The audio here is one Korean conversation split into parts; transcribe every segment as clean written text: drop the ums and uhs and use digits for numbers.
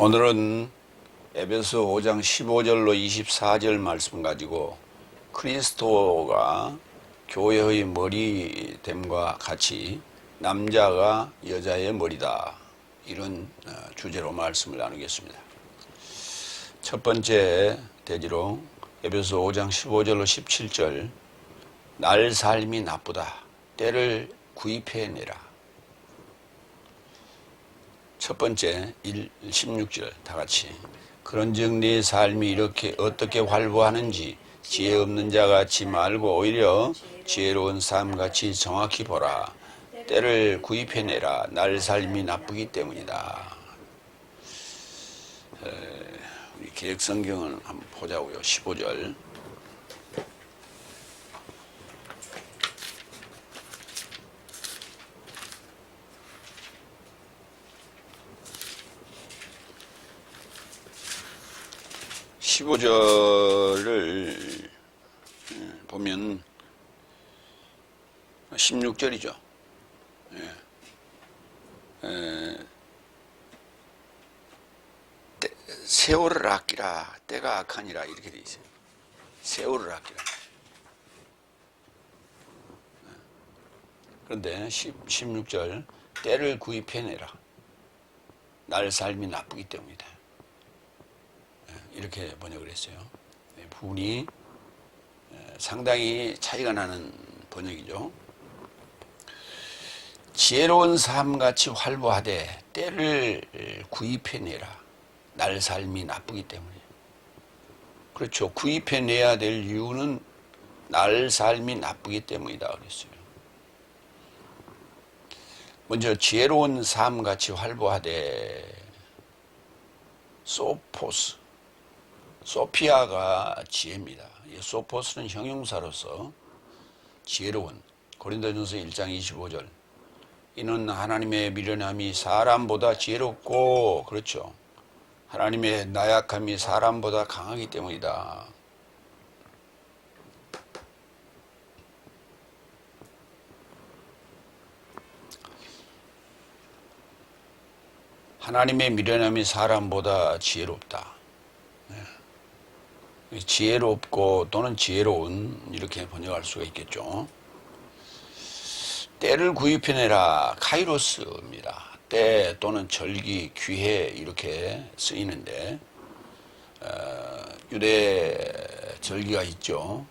오늘은 에베소 5장 15절로 24절 말씀 가지고 그리스도가 교회의 머리됨과 같이 남자가 여자의 머리다, 이런 주제로 말씀을 나누겠습니다. 첫 번째 대지로 에베소 5장 15절로 17절, 날 삶이 나쁘다, 때를 구입해내라. 첫 번째 16절 다같이, 그런즉 네 삶이 이렇게 어떻게 활보하는지 지혜 없는 자같이 말고 오히려 지혜로운 삶같이 정확히 보라. 때를 구입해내라. 날 삶이 나쁘기 때문이다. 우리 개혁성경을 한번 보자고요. 15절. (15절을) 보면 16절이죠. 세월을 아끼라, 때가 악하니라, 이렇게 돼 있어요. 세월을 아끼라. 그런데 16절, 때를 구입해내라. 날 삶이 나쁘기 때문이다, 이렇게 번역을 했어요. 부분이 상당히 차이가 나는 번역이죠. 지혜로운 삶같이 활보하되 때를 구입해내라. 날 삶이 나쁘기 때문에. 그렇죠. 구입해내야 될 이유는 날 삶이 나쁘기 때문이다 그랬어요. 먼저 지혜로운 삶같이 활보하되, 소포스, 소피아가 지혜입니다. 소포스는 형용사로서 지혜로운, 고린도전서 1장 25절, 이는 하나님의 미련함이 사람보다 지혜롭고, 그렇죠, 하나님의 나약함이 사람보다 강하기 때문이다. 하나님의 미련함이 사람보다 지혜롭다. 지혜롭고 또는 지혜로운, 이렇게 번역할 수가 있겠죠. 때를 구입해내라, 카이로스입니다. 때 또는 절기, 기회, 이렇게 쓰이는데, 유대 절기가 있죠.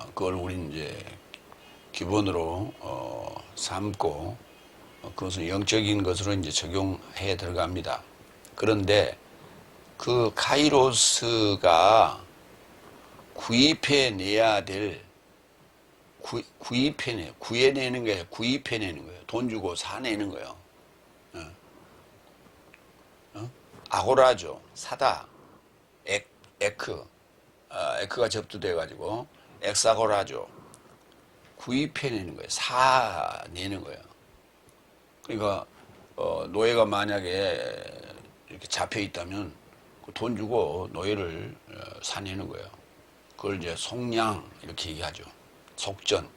그걸 우리는 이제 기본으로 삼고, 그것은 영적인 것으로 이제 적용해 들어갑니다. 그런데 그 카이로스가 구입해내야 될, 구해내는 거예요. 구입해내는 거예요. 돈 주고 사내는 거예요. 아고라죠. 사다. 에크가 접두돼 가지고 엑사고라죠. 구입해내는 거예요. 사내는 거예요. 그러니까 노예가 만약에 이렇게 잡혀 있다면 돈 주고 노예를 사내는 거예요. 그걸 이제 속량, 이렇게 얘기하죠. 속전.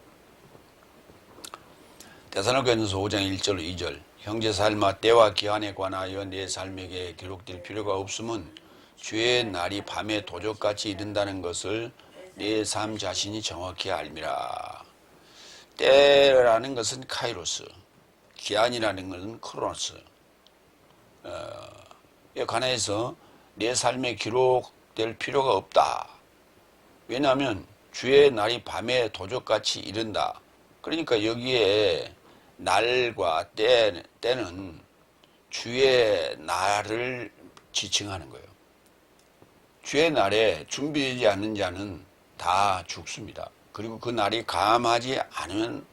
데살로니가전서 5장 1절 2절, 형제 삶아 때와 기한에 관하여 내 삶에게 기록될 필요가 없음은 주의 날이 밤에 도적같이 이른다는 것을 내 삶 자신이 정확히 알미라. 때라는 것은 카이로스, 기한이라는 것은 크로노스. 에 관해서 내 삶에 기록될 필요가 없다. 왜냐하면 주의 날이 밤에 도적같이 이른다. 그러니까 여기에 날과 때는 주의 날을 지칭하는 거예요. 주의 날에 준비되지 않는 자는 다 죽습니다. 그리고 그 날이 감하지 않으면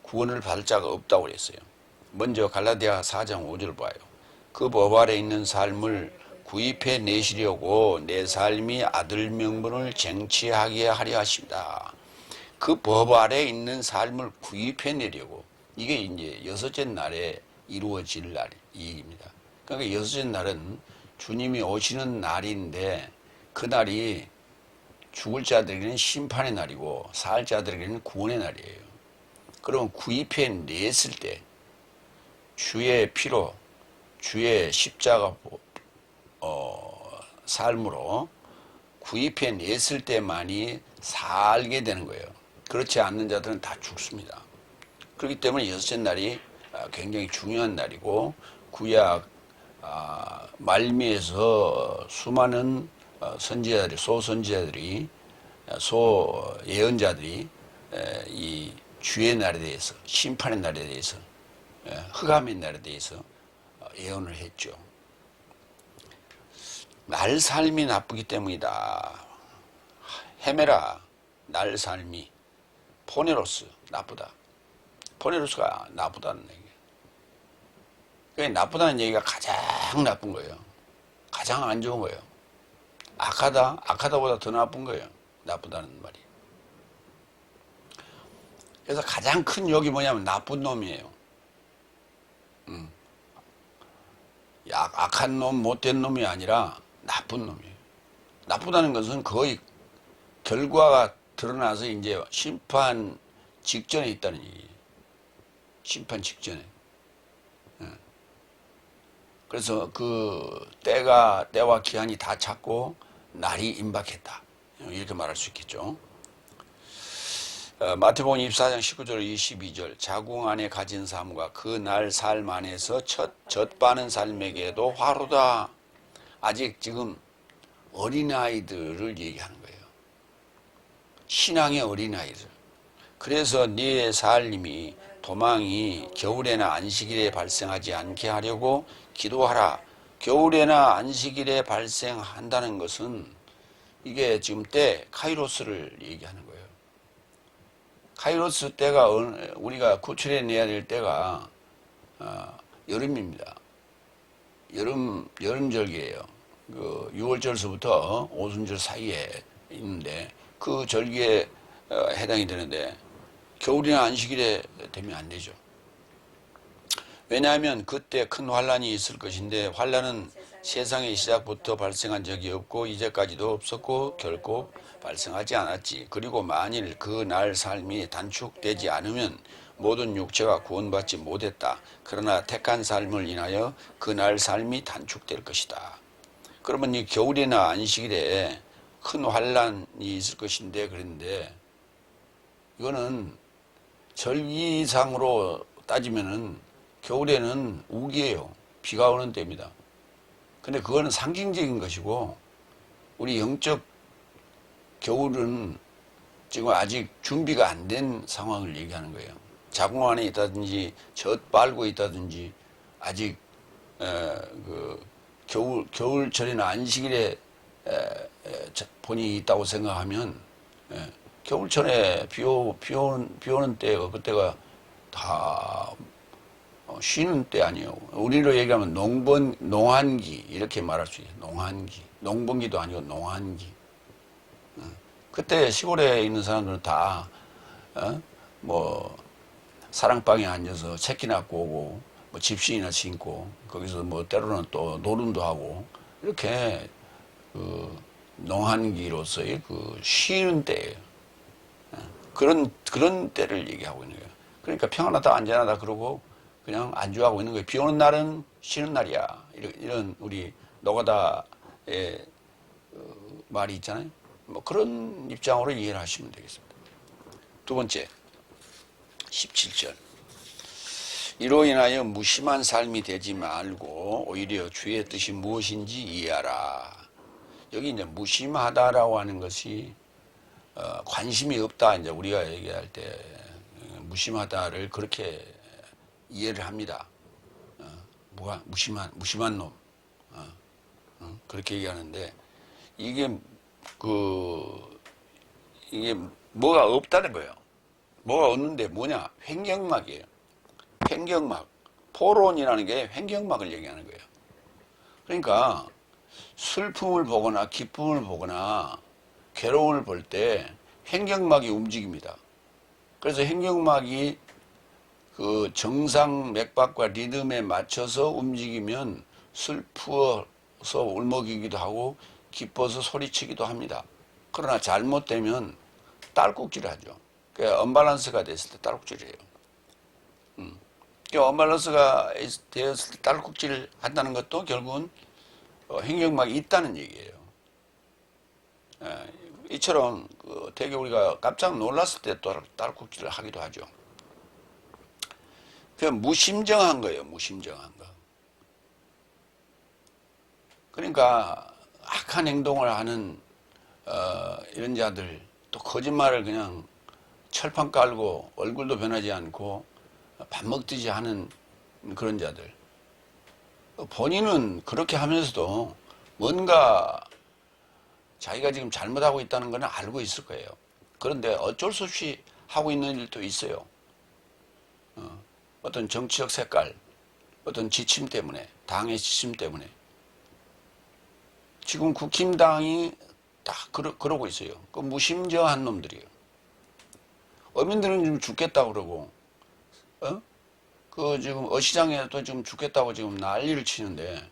구원을 받을 자가 없다고 그랬어요. 먼저 갈라디아 4장 5절 봐요. 그 법 아래 있는 삶을 구입해 내시려고 내 삶이 아들 명분을 쟁취하게 하려 하십니다. 그 법 아래 있는 삶을 구입해 내려고, 이게 이제 여섯째 날에 이루어질 날, 이 얘기입니다. 그러니까 여섯째 날은 주님이 오시는 날인데, 그 날이 죽을 자들에게는 심판의 날이고 살 자들에게는 구원의 날이에요. 그럼 구입해 냈을 때 주의 피로 주의 십자가 삶으로 구입해 냈을 때만이 살게 되는 거예요. 그렇지 않는 자들은 다 죽습니다. 그렇기 때문에 여섯째 날이 굉장히 중요한 날이고, 구약 말미에서 수많은 선지자들이, 소선지자들이, 소예언자들이 이 주의 날에 대해서, 심판의 날에 대해서, 흑암의 날에 대해서 예언을 했죠. 날 삶이 나쁘기 때문이다. 헤매라. 날 삶이 포네로스 나쁘다. 포네로스가 나쁘다는 얘기예요. 나쁘다는 얘기가 가장 나쁜 거예요. 가장 안 좋은 거예요. 악하다보다 더 나쁜 거예요. 나쁘다는 말이. 그래서 가장 큰 욕이 뭐냐면 나쁜 놈이에요. 악한 놈, 못된 놈이 아니라 나쁜 놈이에요. 나쁘다는 것은 거의 결과가 드러나서 이제 심판 직전에 있다는 얘기예요. 심판 직전에. 그래서 그 때와 기한이 다 찼고 날이 임박했다. 이렇게 말할 수 있겠죠. 마태복음 24장 19절 22절 자궁 안에 가진 삶과 그 날 삶 안에서 젖바는 삶에게도 화로다. 아직 지금 어린아이들을 얘기하는 거예요. 신앙의 어린아이들. 그래서 네 살림이 도망이 겨울에나 안식일에 발생하지 않게 하려고 기도하라. 겨울에나 안식일에 발생한다는 것은 이게 지금 때 카이로스를 얘기하는 거예요. 카이로스 때가 우리가 구출해내야 될 때가 여름입니다. 여름절기예요. 그 6월절서부터 오순절 사이에 있는데 그 절기에 해당이 되는데 겨울이나 안식일에 되면 안 되죠. 왜냐하면 그때 큰 환란이 있을 것인데 환란은 세상의 시작부터 발생한 적이 없고 이제까지도 없었고 결코 발생하지 않았지. 그리고 만일 그 날 삶이 단축되지 않으면 모든 육체가 구원받지 못했다. 그러나 택한 삶을 인하여 그 날 삶이 단축될 것이다. 그러면 이 겨울이나 안식일에 큰 환란이 있을 것인데 그런데 이거는 절기상으로 따지면은 겨울에는 우기예요. 비가 오는 때입니다. 근데 그거는 상징적인 것이고 우리 영적 겨울은 지금 아직 준비가 안 된 상황을 얘기하는 거예요. 자궁 안에 있다든지 젖 빨고 있다든지 아직 그 겨울철이나 안식일에 본인이 있다고 생각하면 겨울철에 비 오는 때가 그때가 다 쉬는 때 아니에요. 우리로 얘기하면 농한기 이렇게 말할 수 있어요. 농한기. 농번기도 아니고 농한기. 그때 시골에 있는 사람들은 다 뭐 사랑방에 앉아서 책이나 꼬고 뭐 집신이나 신고 거기서 뭐 때로는 또 노름도 하고 이렇게 그 농한기로서의 그 쉬는 때예요. 그런 때를 얘기하고 있는 거예요. 그러니까 평안하다 안전하다 그러고 그냥 안주하고 있는 거예요. 비 오는 날은 쉬는 날이야. 이런 우리 노가다의 말이 있잖아요. 뭐 그런 입장으로 이해를 하시면 되겠습니다. 두 번째, 17절. 이로 인하여 무심한 삶이 되지 말고 오히려 주의 뜻이 무엇인지 이해하라. 여기 이제 무심하다라고 하는 것이 관심이 없다. 이제 우리가 얘기할 때 무심하다를 그렇게 이해를 합니다. 뭐가 무심한 놈. 그렇게 얘기하는데 이게 이게 뭐가 없다는 거예요. 뭐가 없는데 뭐냐? 횡격막이에요. 횡격막. 포론이라는 게 횡격막을 얘기하는 거예요. 그러니까 슬픔을 보거나 기쁨을 보거나 괴로움을 볼 때 횡격막이 움직입니다. 그래서 횡격막이 그 정상 맥박과 리듬에 맞춰서 움직이면 슬퍼서 울먹이기도 하고 기뻐서 소리치기도 합니다. 그러나 잘못되면 딸꾹질을 하죠. 그러니까 언밸런스가 됐을 때 딸꾹질을 해요. 언밸런스가 되었을 때 딸꾹질을 한다는 것도 결국은 행정막이 있다는 얘기예요. 이처럼 되게 우리가 깜짝 놀랐을 때 또 딸꾹질을 하기도 하죠. 그냥 무심정한 거예요. 무심정한 거. 그러니까 악한 행동을 하는 이런 자들, 또 거짓말을 그냥 철판 깔고 얼굴도 변하지 않고 밥 먹듯이 하는 그런 자들. 본인은 그렇게 하면서도 뭔가 자기가 지금 잘못하고 있다는 건 알고 있을 거예요. 그런데 어쩔 수 없이 하고 있는 일도 있어요. 어떤 정치적 색깔, 어떤 지침 때문에, 당의 지침 때문에. 지금 국힘당이 딱 그러고 있어요. 그 무심정한 놈들이에요. 어민들은 지금 죽겠다고 그러고, 그 지금 어시장에도 지금 죽겠다고 지금 난리를 치는데,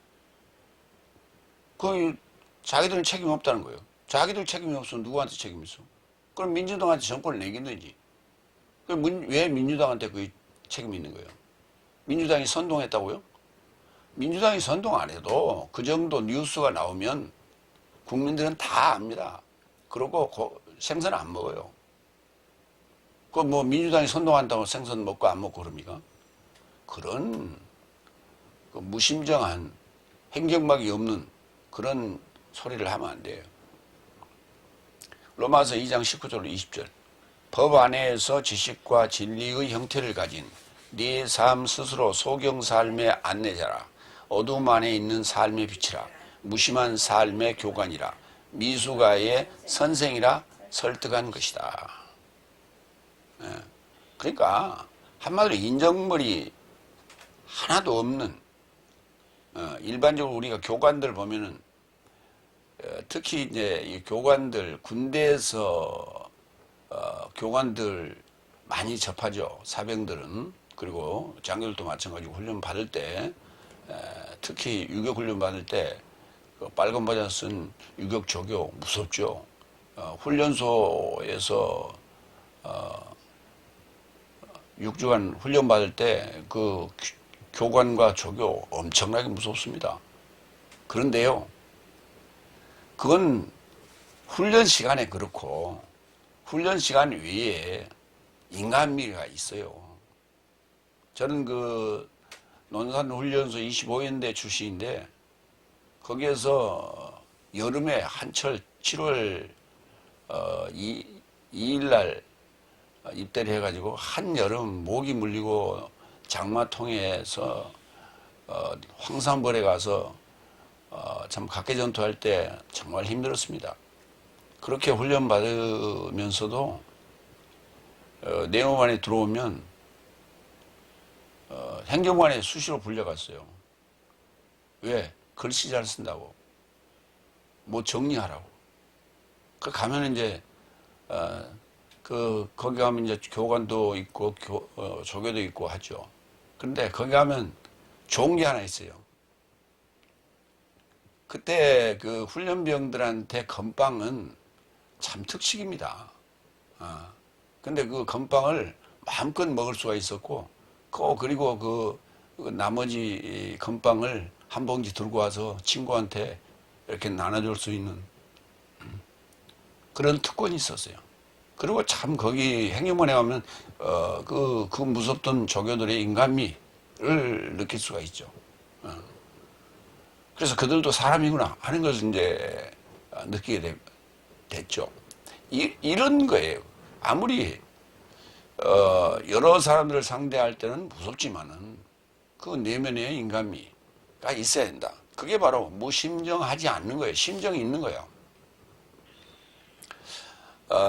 그 자기들은 책임 없다는 거예요. 자기들 책임이 없으면 누구한테 책임이 있어? 그럼 민주당한테 정권을 내겠는지. 왜 민주당한테 그 책임이 있는 거예요? 민주당이 선동했다고요? 민주당이 선동 안 해도 그 정도 뉴스가 나오면 국민들은 다 압니다. 그러고 생선 안 먹어요. 그 뭐 민주당이 선동한다고 생선 먹고 안 먹고 그럽니까? 그런 그 무심정한 행정막이 없는 그런 소리를 하면 안 돼요. 로마서 2장 19절 20절 법 안에서 지식과 진리의 형태를 가진 네 삶 스스로 소경 삶의 안내자라. 어둠 안에 있는 삶의 빛이라. 무심한 삶의 교관이라. 미숙아의 선생이라 설득한 것이다. 그러니까 한마디로 인정머리 하나도 없는 일반적으로 우리가 교관들 보면은 특히 이제 이 교관들 군대에서 교관들 많이 접하죠. 사병들은. 그리고 장교들도 마찬가지고 훈련 받을 때 특히 유격 훈련 받을 때 그 빨간 모자 쓴 유격 조교 무섭죠. 훈련소에서 6주간 훈련 받을 때 그 교관과 조교 엄청나게 무섭습니다. 그런데요, 그건 훈련 시간에 그렇고 훈련 시간 외에 인간미가 있어요. 저는 그 논산훈련소 25연대 출신인데 거기에서 여름에 한철 7월 2일 날 입대를 해가지고 한여름 모기 물리고 장마통에서 황산벌에 가서 참 각개전투할 때 정말 힘들었습니다. 그렇게 훈련 받으면서도 내무반에 들어오면 행정관에 수시로 불려갔어요. 왜? 글씨 잘 쓴다고. 뭐 정리하라고. 그 가면 이제 거기 가면 이제 교관도 있고 조교도 있고 하죠. 근데 거기 가면 좋은 게 하나 있어요. 그때 그 훈련병들한테 건빵은 참 특식입니다. 근데 그 건빵을 마음껏 먹을 수가 있었고, 그리고 그 나머지 건빵을 한 봉지 들고 와서 친구한테 이렇게 나눠줄 수 있는 그런 특권이 있었어요. 그리고 참 거기 행정반에 가면 그 무섭던 조교들의 인간미를 느낄 수가 있죠. 그래서 그들도 사람이구나 하는 것을 이제 느끼게 됐죠. 이런 거예요. 아무리 여러 사람들을 상대할 때는 무섭지만은 그 내면의 인간미가 있어야 된다. 그게 바로 무심정하지 않는 거예요. 심정이 있는 거예요.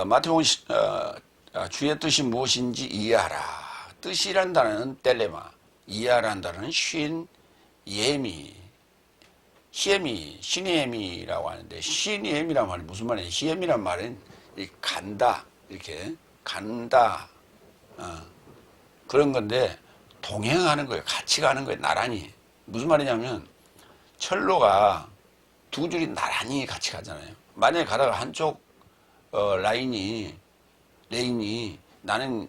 마태복음 주의 뜻이 무엇인지 이해하라. 뜻이란 단어는 텔레마, 이해하라는 단어는 히에미, 시니에미라고 하는데, 시니에미란 말이 무슨 말이에요? 히에미란 말은 간다, 이렇게 간다, 그런 건데 동행하는 거예요. 같이 가는 거예요. 나란히. 무슨 말이냐면 철로가 두 줄이 나란히 같이 가잖아요. 만약에 가다가 한쪽 레인이 나는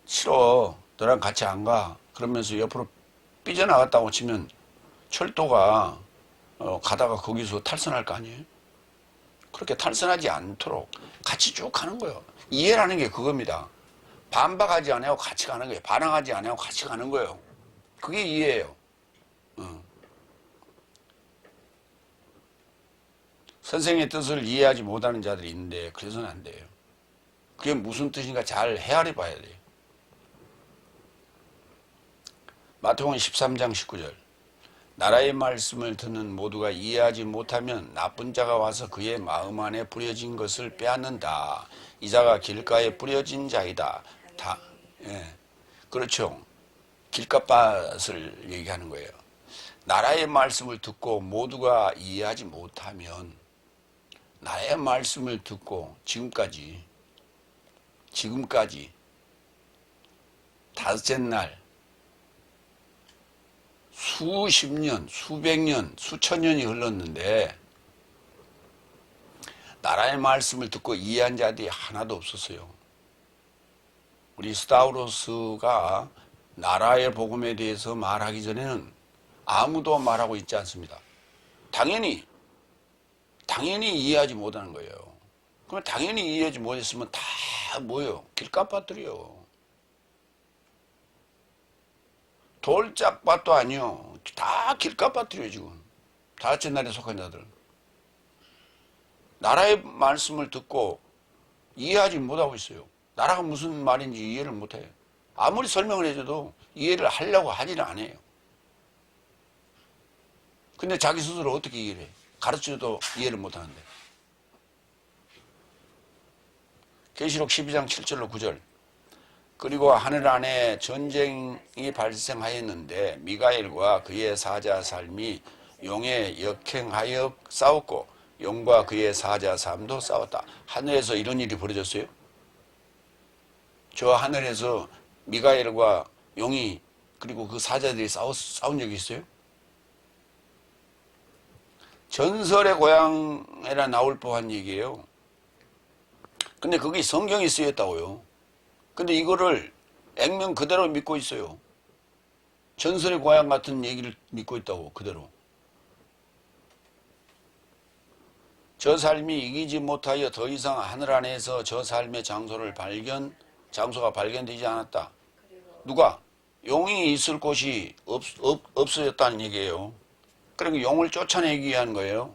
싫어, 너랑 같이 안 가. 그러면서 옆으로 삐져나갔다고 치면 철도가 가다가 거기서 탈선할 거 아니에요? 그렇게 탈선하지 않도록 같이 쭉 가는 거예요. 이해라는 게 그겁니다. 반박하지 않아요. 같이 가는 거예요. 반항하지 않아요. 같이 가는 거예요. 그게 이해예요. 선생의 뜻을 이해하지 못하는 자들이 있는데 그래서는 안 돼요. 그게 무슨 뜻인가 잘 헤아려 봐야 돼요. 마태복음 13장 19절. 나라의 말씀을 듣는 모두가 이해하지 못하면 나쁜 자가 와서 그의 마음 안에 뿌려진 것을 빼앗는다. 이 자가 길가에 뿌려진 자이다. 다, 예. 그렇죠. 길가밭을 얘기하는 거예요. 나라의 말씀을 듣고 모두가 이해하지 못하면 나의 말씀을 듣고 지금까지 다섯째 날 수십 년, 수백 년, 수천 년이 흘렀는데 나라의 말씀을 듣고 이해한 자들이 하나도 없었어요. 우리 스타우로스가 나라의 복음에 대해서 말하기 전에는 아무도 말하고 있지 않습니다. 당연히 이해하지 못하는 거예요. 그럼 당연히 이해하지 못했으면 다 뭐예요? 길가밭들이요. 돌짝밭도 아니요. 다 길가밭들이에요 지금. 다섯째 날에 속한 자들. 나라의 말씀을 듣고 이해하지 못하고 있어요. 나라가 무슨 말인지 이해를 못해요. 아무리 설명을 해줘도 이해를 하려고 하지는 않아요. 근데 자기 스스로 어떻게 이해를 해? 가르쳐도 이해를 못하는데. 계시록 12장 7절로 9절. 그리고 하늘 안에 전쟁이 발생하였는데 미가엘과 그의 사자 삶이 용에 역행하여 싸웠고 용과 그의 사자 삶도 싸웠다. 하늘에서 이런 일이 벌어졌어요? 저 하늘에서 미가엘과 용이 그리고 그 사자들이 싸운 적이 있어요? 전설의 고향에라 나올 법한 얘기예요. 근데 그게 성경에 쓰였다고요. 근데 이거를 액면 그대로 믿고 있어요. 전설의 고향 같은 얘기를 믿고 있다고 그대로. 저 삶이 이기지 못하여 더 이상 하늘 안에서 저 삶의 장소가 발견되지 않았다. 누가? 용이 있을 곳이 없어졌다는 얘기예요. 그러니까 용을 쫓아내기 위한 거예요.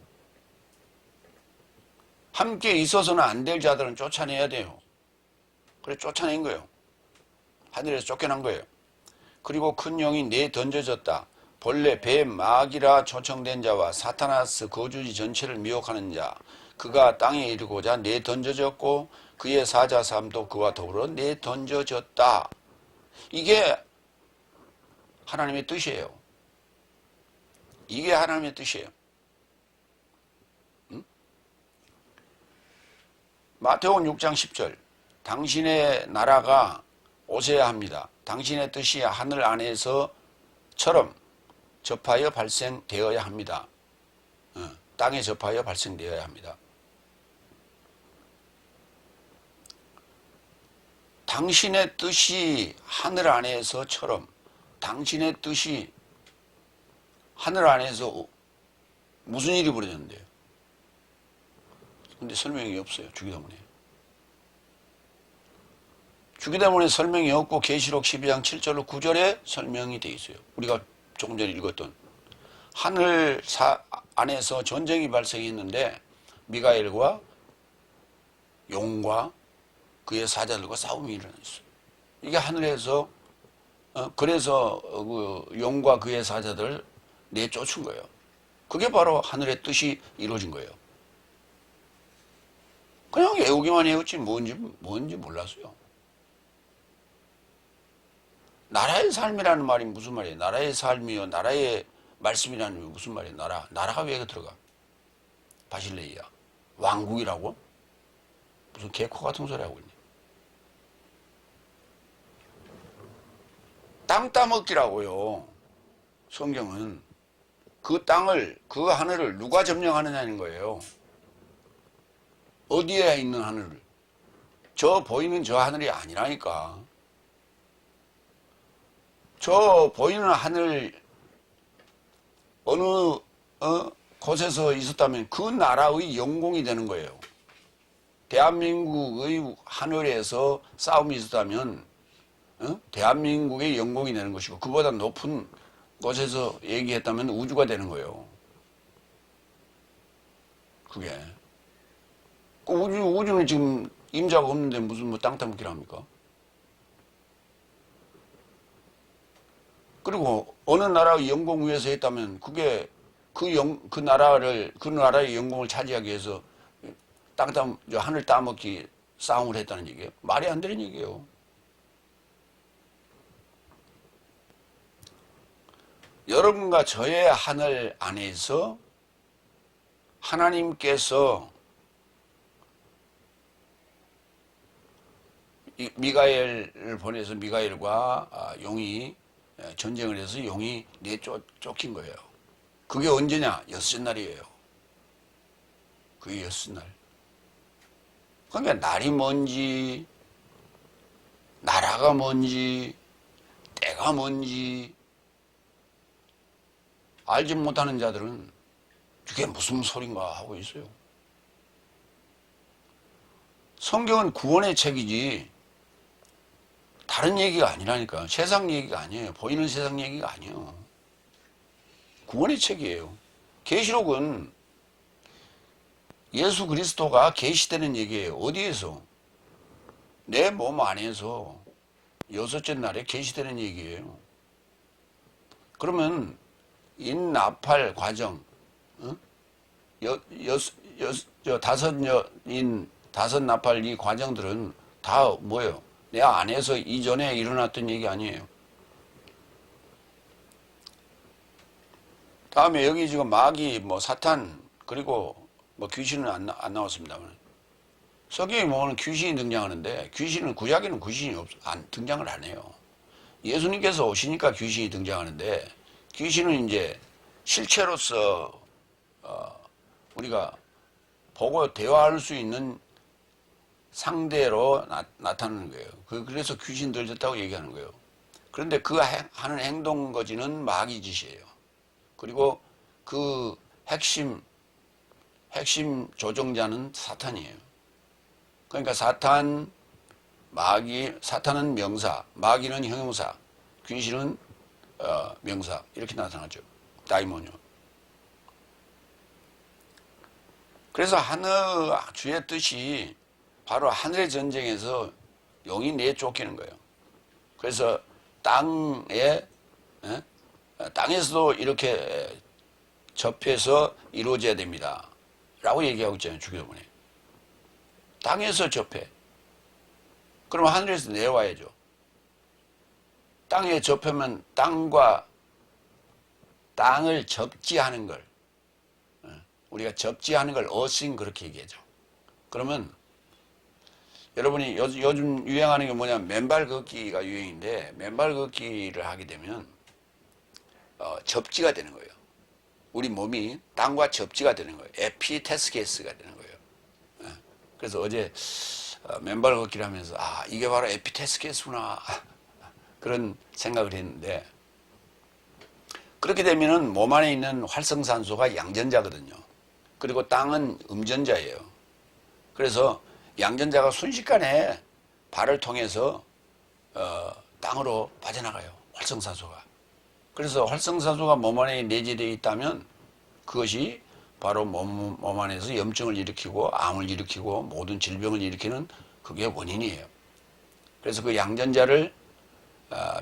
함께 있어서는 안 될 자들은 쫓아내야 돼요. 그래 쫓아낸 거예요. 하늘에서 쫓겨난 거예요. 그리고 큰 용이 내던져졌다. 본래 뱀, 마귀라 초청된 자와 사타나스 거주지 전체를 미혹하는 자. 그가 땅에 이르고자 내던져졌고 그의 사자 삶도 그와 더불어 내던져졌다. 이게 하나님의 뜻이에요. 이게 하나님의 뜻이에요. 응? 마태복음 6장 10절. 당신의 나라가 오셔야 합니다. 당신의 뜻이 하늘 안에서처럼 접하여 발생되어야 합니다. 땅에 접하여 발생되어야 합니다. 당신의 뜻이 하늘 안에서처럼 당신의 뜻이 하늘 안에서 무슨 일이 벌어졌는데요? 근데 설명이 없어요. 주기도문에. 주기도문에 설명이 없고 계시록 12장 7절로 9절에 설명이 되어 있어요. 우리가 조금 전에 읽었던 하늘 안에서 전쟁이 발생했는데 미가엘과 용과 그의 사자들과 싸움이 일어났어요. 이게 하늘에서 그래서 그 용과 그의 사자들 내쫓은 거예요. 그게 바로 하늘의 뜻이 이루어진 거예요. 그냥 외우기만 해왔지 뭔지 몰랐어요. 나라의 삶이라는 말이 무슨 말이에요? 나라의 삶이요, 나라의 말씀이라는 게 무슨 말이에요? 나라가 왜 들어가? 바실레이야. 왕국이라고? 무슨 개코 같은 소리 하고 있네. 땅 따먹기라고요. 성경은 그 땅을, 그 하늘을 누가 점령하느냐는 거예요. 어디에 있는 하늘을? 저 보이는 저 하늘이 아니라니까. 저 보이는 하늘 어느 곳에서 있었다면 그 나라의 영공이 되는 거예요. 대한민국의 하늘에서 싸움이 있었다면 대한민국의 영공이 되는 것이고, 그보다 높은 곳에서 얘기했다면 우주가 되는 거예요. 그게. 그 우주는 지금 임자가 없는데 무슨 뭐 땅 따먹기를 합니까? 그리고 어느 나라의 영공 위에서 했다면 그게 그 나라의 영공을 차지하기 위해서 하늘 따먹기 싸움을 했다는 얘기예요. 말이 안 되는 얘기예요. 여러분과 저의 하늘 안에서 하나님께서 미가엘을 보내서 미가엘과 용이 전쟁을 해서 용이 쫓긴 거예요. 그게 언제냐? 여섯째 날이에요. 그게 여섯째 날. 그러니까 날이 뭔지, 나라가 뭔지, 때가 뭔지 알지 못하는 자들은 그게 무슨 소린가 하고 있어요. 성경은 구원의 책이지 다른 얘기가 아니라니까. 세상 얘기가 아니에요. 보이는 세상 얘기가 아니에요. 구원의 책이에요. 계시록은 예수 그리스도가 계시되는 얘기예요. 어디에서? 내 몸 안에서 여섯째 날에 계시되는 얘기예요. 그러면 인나팔 과정, 다섯 나팔 이 과정들은 다 뭐예요? 내 안에서 이전에 일어났던 얘기 아니에요. 다음에 여기 지금 마귀, 뭐 사탄, 그리고 뭐 귀신은 안 나왔습니다만, 성경에 보면 귀신이 등장하는데, 귀신은 구약에는 귀신이 등장을 안 해요. 예수님께서 오시니까 귀신이 등장하는데, 귀신은 이제 실체로서 우리가 보고 대화할 수 있는 상대로 나타나는 거예요. 그래서 귀신 들렸다고 얘기하는 거예요. 그런데 그 하는 행동 거지는 마귀 짓이에요. 그리고 그 핵심 조종자는 사탄이에요. 그러니까 사탄은 명사, 마귀는 형용사, 귀신은 명사, 이렇게 나타나죠. 다이모니오. 그래서 주의 뜻이 바로 하늘의 전쟁에서 용이 내쫓기는 거예요. 그래서 땅에서도 이렇게 접해서 이루어져야 됩니다 라고 얘기하고 있잖아요. 주기도문에. 땅에서 접해. 그러면 하늘에서 내려와야죠. 땅에 접하면 땅을 접지하는 걸, 우리가 접지하는 걸 어싱 그렇게 얘기하죠. 그러면 여러분이 요즘 유행하는 게 뭐냐면 맨발 걷기가 유행인데, 맨발 걷기를 하게 되면 접지가 되는 거예요. 우리 몸이 땅과 접지가 되는 거예요. 에피테스케스가 되는 거예요. 그래서 어제 맨발 걷기를 하면서 이게 바로 에피테스케스구나 그런 생각을 했는데, 그렇게 되면은 몸 안에 있는 활성산소가 양전자거든요. 그리고 땅은 음전자예요. 그래서 양전자가 순식간에 발을 통해서 땅으로 빠져나가요. 활성산소가. 그래서 활성산소가 몸 안에 내재되어 있다면 그것이 바로 몸 안에서 염증을 일으키고 암을 일으키고 모든 질병을 일으키는 그게 원인이에요. 그래서 그 양전자를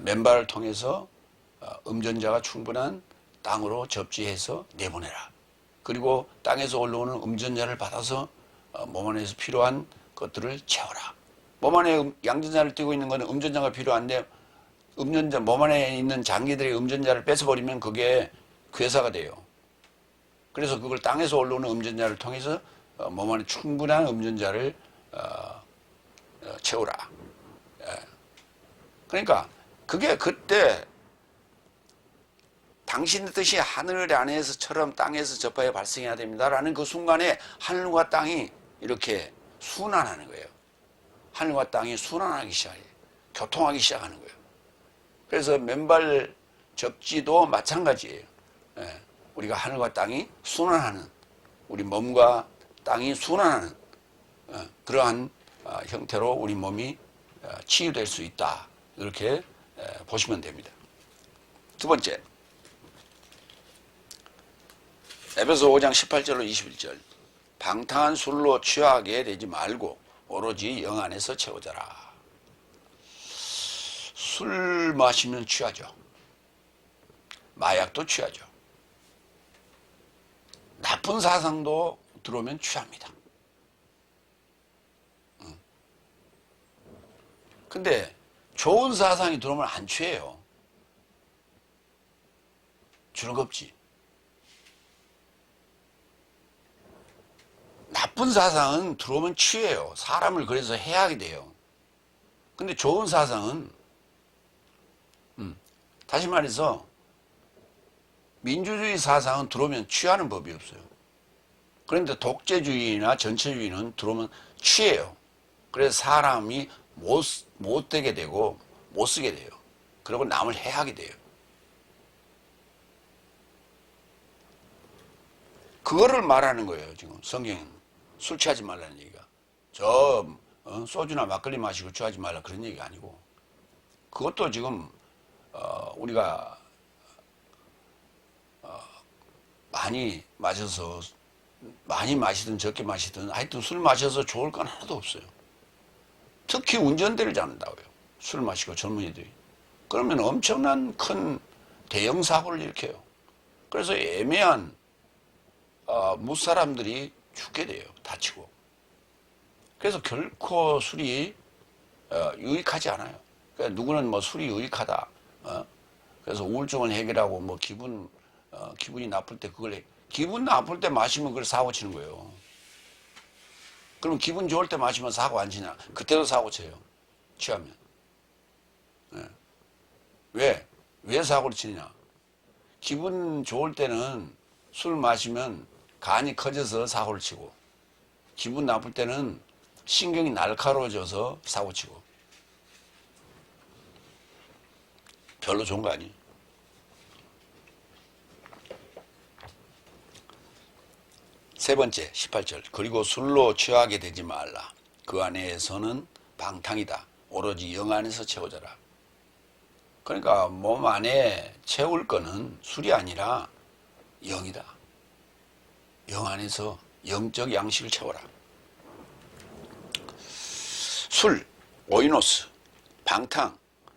맨발을 통해서 음전자가 충분한 땅으로 접지해서 내보내라. 그리고 땅에서 올라오는 음전자를 받아서 몸 안에서 필요한 것들을 채워라. 몸 안에 양전자를 띄고 있는 것은 음전자가 필요한데, 몸 안에 있는 장기들의 음전자를 뺏어버리면 그게 괴사가 돼요. 그래서 그걸 땅에서 올라오는 음전자를 통해서 몸 안에 충분한 음전자를 채우라. 그러니까 그게 그때 당신의 뜻이 하늘 안에서처럼 땅에서 접하여 발생해야 됩니다라는 그 순간에 하늘과 땅이 이렇게 순환하는 거예요. 하늘과 땅이 순환하기 시작해요. 교통하기 시작하는 거예요. 그래서 맨발 접지도 마찬가지예요. 예, 우리가 하늘과 땅이 순환하는, 우리 몸과 땅이 순환하는 그러한 형태로 우리 몸이 치유될 수 있다. 이렇게 보시면 됩니다. 두 번째, 에베소 5장 18절로 21절. 방탕한 술로 취하게 되지 말고 오로지 영 안에서 채워져라. 술 마시면 취하죠. 마약도 취하죠. 나쁜 사상도 들어오면 취합니다. 근데 좋은 사상이 들어오면 안 취해요. 즐겁지. 나쁜 사상은 들어오면 취해요. 사람을 그래서 해하게 돼요. 근데 좋은 사상은 다시 말해서 민주주의 사상은 들어오면 취하는 법이 없어요. 그런데 독재주의나 전체주의는 들어오면 취해요. 그래서 사람이 못 되게 되고 못 쓰게 돼요. 그리고 남을 해하게 돼요. 그거를 말하는 거예요. 지금 성경은 술 취하지 말라는 얘기가. 소주나 막걸리 마시고 취하지 말라 그런 얘기가 아니고, 그것도 지금 우리가 많이 마셔서, 많이 마시든 적게 마시든 하여튼 술 마셔서 좋을 건 하나도 없어요. 특히 운전대를 잡는다고요. 술 마시고 젊은이들이. 그러면 엄청난 큰 대형 사고를 일으켜요. 그래서 애매한 무사람들이 죽게 돼요. 다치고. 그래서 결코 술이 유익하지 않아요. 그러니까 누구는 뭐 술이 유익하다. 그래서 우울증을 해결하고 뭐 기분이 나쁠 때 기분 나쁠 때 마시면 그걸 사고 치는 거예요. 그럼 기분 좋을 때 마시면 사고 안 치냐? 그때도 사고 쳐요. 취하면. 네. 왜 사고를 치느냐? 기분 좋을 때는 술 마시면 간이 커져서 사고를 치고, 기분 나쁠 때는 신경이 날카로워져서 사고 치고. 별로 좋은 거 아니에요? 세 번째, 18절. 그리고 술로 취하게 되지 말라. 그 안에서는 방탕이다. 오로지 영 안에서 채워져라. 그러니까 몸 안에 채울 거는 술이 아니라 영이다. 영 안에서 영적 양식을 채워라. 술, 오이노스, 방탕,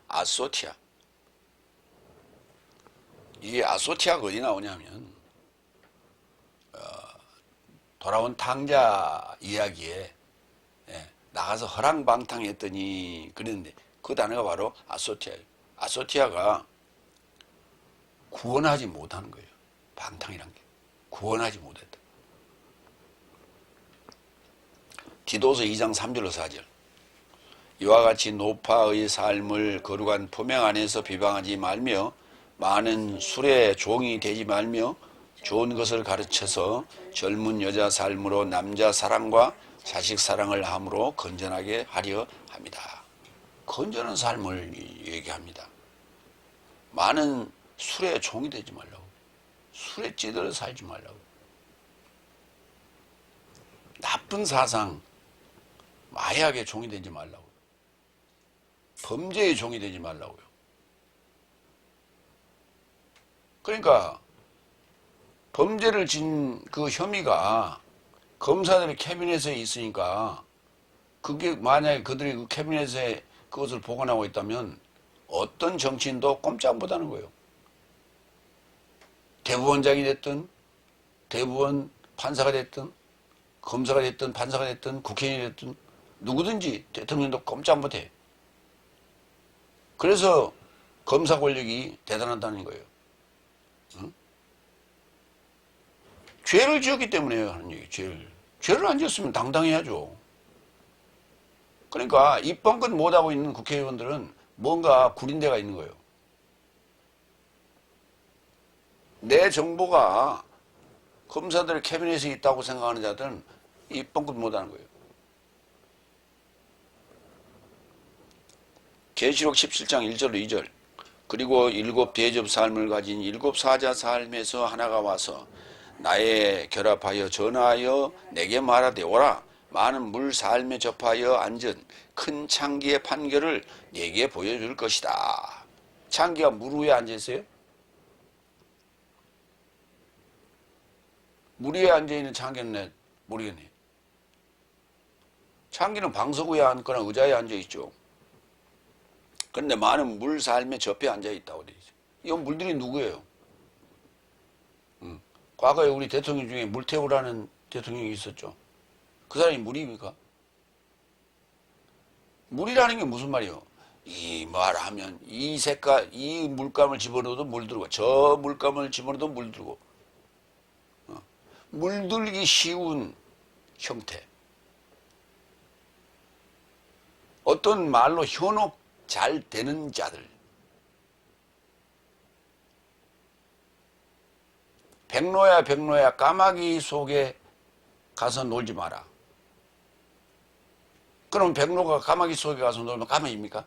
아소티아. 이게 아소티아가 어디 나오냐면 돌아온 탕자 이야기에 나가서 허랑방탕했더니 그랬는데 그 단어가 바로 아소티아예요. 아소티아가 구원하지 못하는 거예요. 방탕이란 게. 구원하지 못했다. 디도서 2장 3절로 4절. 이와 같이 노파의 삶을 거룩한 포명 안에서 비방하지 말며 많은 술의 종이 되지 말며 좋은 것을 가르쳐서 젊은 여자 삶으로 남자 사랑과 자식 사랑을 함으로 건전하게 하려 합니다. 건전한 삶을 얘기합니다. 많은 술의 종이 되지 말라고. 술에 찌들어 살지 말라고. 나쁜 사상, 마약의 종이 되지 말라고. 범죄의 종이 되지 말라고요. 그러니까 범죄를 진 그 혐의가 검사들의 캐비넷에 있으니까, 그게 만약에 그들이 그 캐비넷에 그것을 보관하고 있다면 어떤 정치인도 꼼짝 못하는 거예요. 대법원장이 됐든 대법원 판사가 됐든 검사가 됐든 판사가 됐든 국회의원이 됐든 누구든지 대통령도 꼼짝 못해. 그래서 검사 권력이 대단하다는 거예요. 응? 죄를 지었기 때문에 하는 얘기. 죄를 안 지었으면 당당해야죠. 그러니까 입번껏 못하고 있는 국회의원들은 뭔가 구린 데가 있는 거예요. 내 정보가 검사들 캐비넷에 있다고 생각하는 자들은 입번껏 못하는 거예요. 계시록 17장 1절로 2절. 그리고 일곱 대접 삶을 가진 일곱 사자 삶에서 하나가 와서 나에 결합하여 전하여 내게 말하되 오라 많은 물 삶에 접하여 앉은 큰 창기의 판결을 내게 보여줄 것이다. 창기가 물 위에 앉아 있어요? 물 위에 앉아 있는 창기는 모르겠네. 창기는 방석 위에 앉거나 의자에 앉아 있죠. 그런데 많은 물 삶에 접해 앉아 있다고 되어 있어요. 이 물들이 누구예요? 과거에 우리 대통령 중에 물태우라는 대통령이 있었죠. 그 사람이 물입니까? 물이라는 게 무슨 말이에요? 이 말하면 이 색깔, 이 물감을 집어넣어도 물들고 저 물감을 집어넣어도 물들고 물들기 쉬운 형태. 어떤 말로 현혹 잘 되는 자들. 백로야 백로야 까마귀 속에 가서 놀지 마라. 그럼 백로가 까마귀 속에 가서 놀면 까마귀입니까?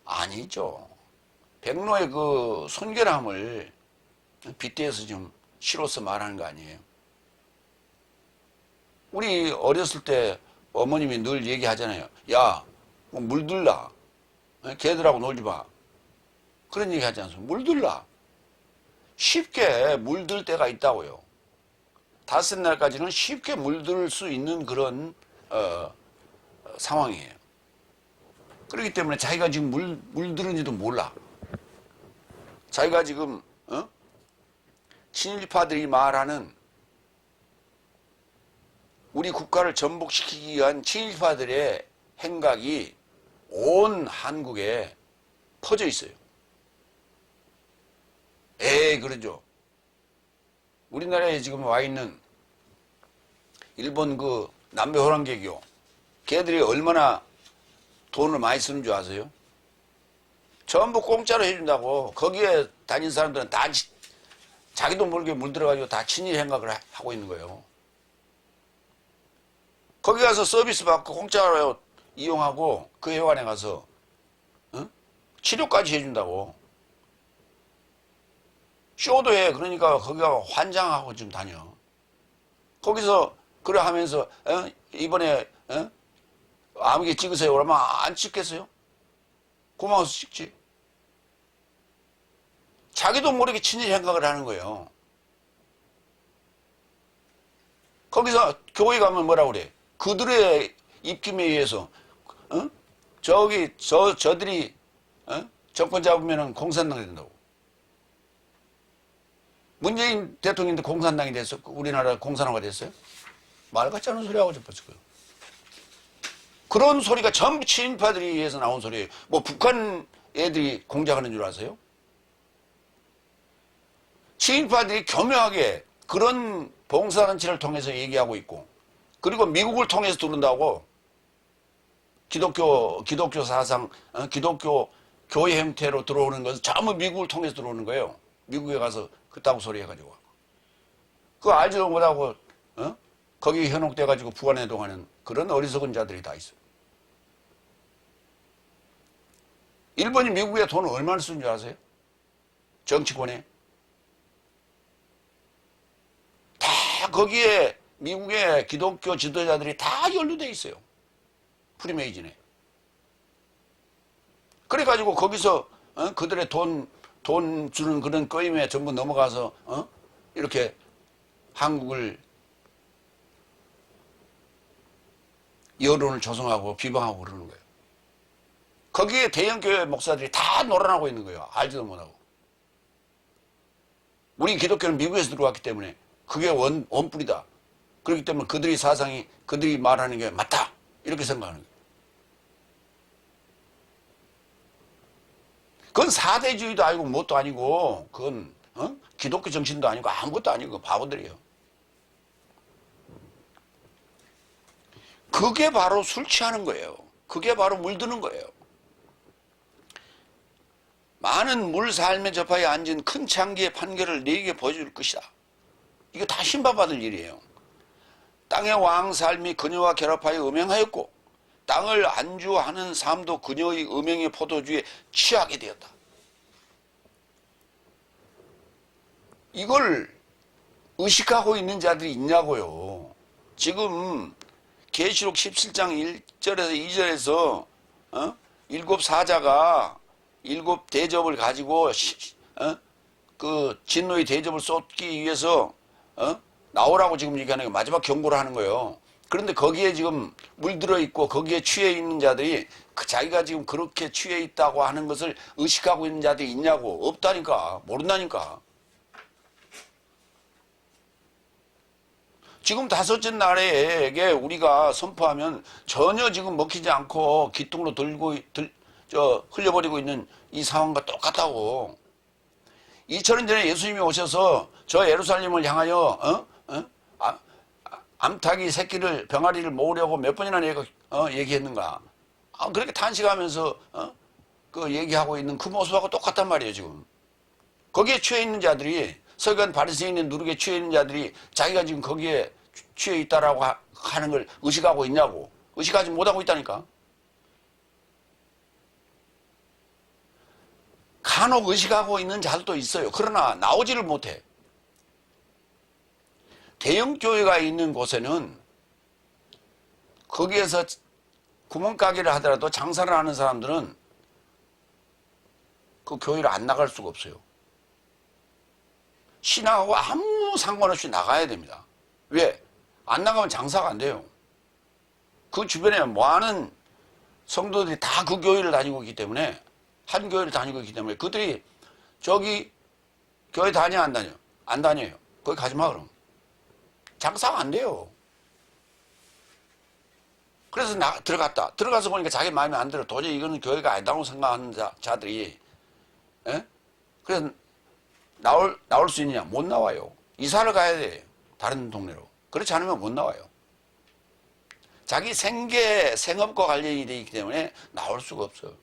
아니죠. 백로의 그 손결함을 빗대어서 좀 실어서 말하는 거 아니에요. 우리 어렸을 때 어머님이 늘 얘기하잖아요. 야, 물들라. 개들하고 놀지 마. 그런 얘기 하지 않습니까? 물들라. 쉽게 물들 때가 있다고요. 닷새 날까지는 쉽게 물들 수 있는 그런 상황이에요. 그렇기 때문에 자기가 지금 물들은지도 몰라. 자기가 지금 친일파들이 말하는 우리 국가를 전복시키기 위한 친일파들의 행각이 온 한국에 퍼져 있어요. 그러죠. 우리나라에 지금 와 있는 일본 그 남배 호랑개교, 걔들이 얼마나 돈을 많이 쓰는 줄 아세요? 전부 공짜로 해준다고. 거기에 다닌 사람들은 다 자기도 모르게 물들어가지고 다 친일 행각을 하고 있는 거예요. 거기 가서 서비스 받고 공짜로 이용하고 그 회관에 가서 치료까지 해준다고. 쇼도 해. 그러니까 거기가 환장하고 좀 다녀. 거기서 그래 하면서 이번에 아무개 찍으세요. 그러면 안 찍겠어요? 고마워서 찍지. 자기도 모르게 친일 행각을 하는 거예요. 거기서 교회 가면 뭐라 그래? 그들의 입김에 의해서 저들이 정권 잡으면 공산당이 된다고. 문재인 대통령도 공산당이 됐어. 우리나라 공산화가 됐어요? 말 같지 않은 소리 하고 싶었을 거예요. 그런 소리가 전부 친일파들이 의해서 나온 소리예요. 뭐 북한 애들이 공작하는 줄 아세요? 친일파들이 교묘하게 그런 봉사단체를 통해서 얘기하고 있고, 그리고 미국을 통해서 들은다고. 기독교 사상, 기독교 교회 형태로 들어오는 것은 전부 미국을 통해서 들어오는 거예요. 미국에 가서 그따구 소리 해가지고. 그거 알지도 못하고, 거기 현혹돼가지고 부안해동하는 그런 어리석은 자들이 다 있어요. 일본이 미국에 돈을 얼마나 쓰는 줄 아세요? 정치권에. 다 거기에 미국의 기독교 지도자들이 다 연루돼 있어요. 프리메이진에. 그래가지고 거기서 그들의 돈 주는 그런 거임에 전부 넘어가서 이렇게 한국을 여론을 조성하고 비방하고 그러는 거예요. 거기에 대형교회 목사들이 다 놀아나고 있는 거예요. 알지도 못하고. 우리 기독교는 미국에서 들어왔기 때문에 그게 원뿌리다. 그렇기 때문에 그들이 사상이, 그들이 말하는 게 맞다. 이렇게 생각하는 거예요. 그건 사대주의도 아니고 뭣도 아니고, 그건 기독교 정신도 아니고 아무것도 아니고 바보들이에요. 그게 바로 술 취하는 거예요. 그게 바로 물드는 거예요. 많은 물 삶에 접하여 앉은 큰 창기의 판결을 네게 보여줄 것이다. 이거 다 신바받을 일이에요. 땅의 왕 삶이 그녀와 결합하여 음행하였고 땅을 안주하는 삶도 그녀의 음행의 포도주에 취하게 되었다. 이걸 의식하고 있는 자들이 있냐고요. 지금 계시록 17장 1절에서 2절에서 일곱 사자가 일곱 대접을 가지고 그 진노의 대접을 쏟기 위해서 나오라고 지금 얘기하는 거 마지막 경고를 하는 거예요. 그런데 거기에 지금 물들어 있고 거기에 취해 있는 자들이 자기가 지금 그렇게 취해 있다고 하는 것을 의식하고 있는 자들이 있냐고. 없다니까. 모른다니까. 지금 다섯째 날에 우리가 선포하면 전혀 지금 먹히지 않고 기둥으로 흘려버리고 있는 이 상황과 똑같다고. 2000년 전에 예수님이 오셔서 저 예루살렘을 향하여 암탉이 새끼를 병아리를 모으려고 몇 번이나 얘기했는가. 그렇게 탄식하면서 그 얘기하고 있는 그 모습하고 똑같단 말이에요. 지금 거기에 취해 있는 자들이, 서기관 바리새인의 누룩에 취해 있는 자들이 자기가 지금 거기에 취해 있다라고 하는 걸 의식하고 있냐고. 의식하지 못하고 있다니까. 간혹 의식하고 있는 자들도 있어요. 그러나 나오지를 못해. 대형 교회가 있는 곳에는 거기에서 구멍가게를 하더라도 장사를 하는 사람들은 그 교회를 안 나갈 수가 없어요. 신앙하고 아무 상관없이 나가야 됩니다. 왜? 안 나가면 장사가 안 돼요. 그 주변에 많은 성도들이 다 그 교회를 다니고 있기 때문에, 한 교회를 다니고 있기 때문에 그들이 저기 교회 다녀 안 다녀? 안 다녀요. 거기 가지 마 그럼. 장사가 안 돼요. 그래서 들어가서 보니까 자기 마음에 안 들어. 도저히 이거는 교회가 아니다고 생각하는 자들이, 그래서 나올 수 있느냐? 못 나와요. 이사를 가야 돼. 다른 동네로. 그렇지 않으면 못 나와요. 자기 생업과 관련이 되기 때문에 나올 수가 없어요.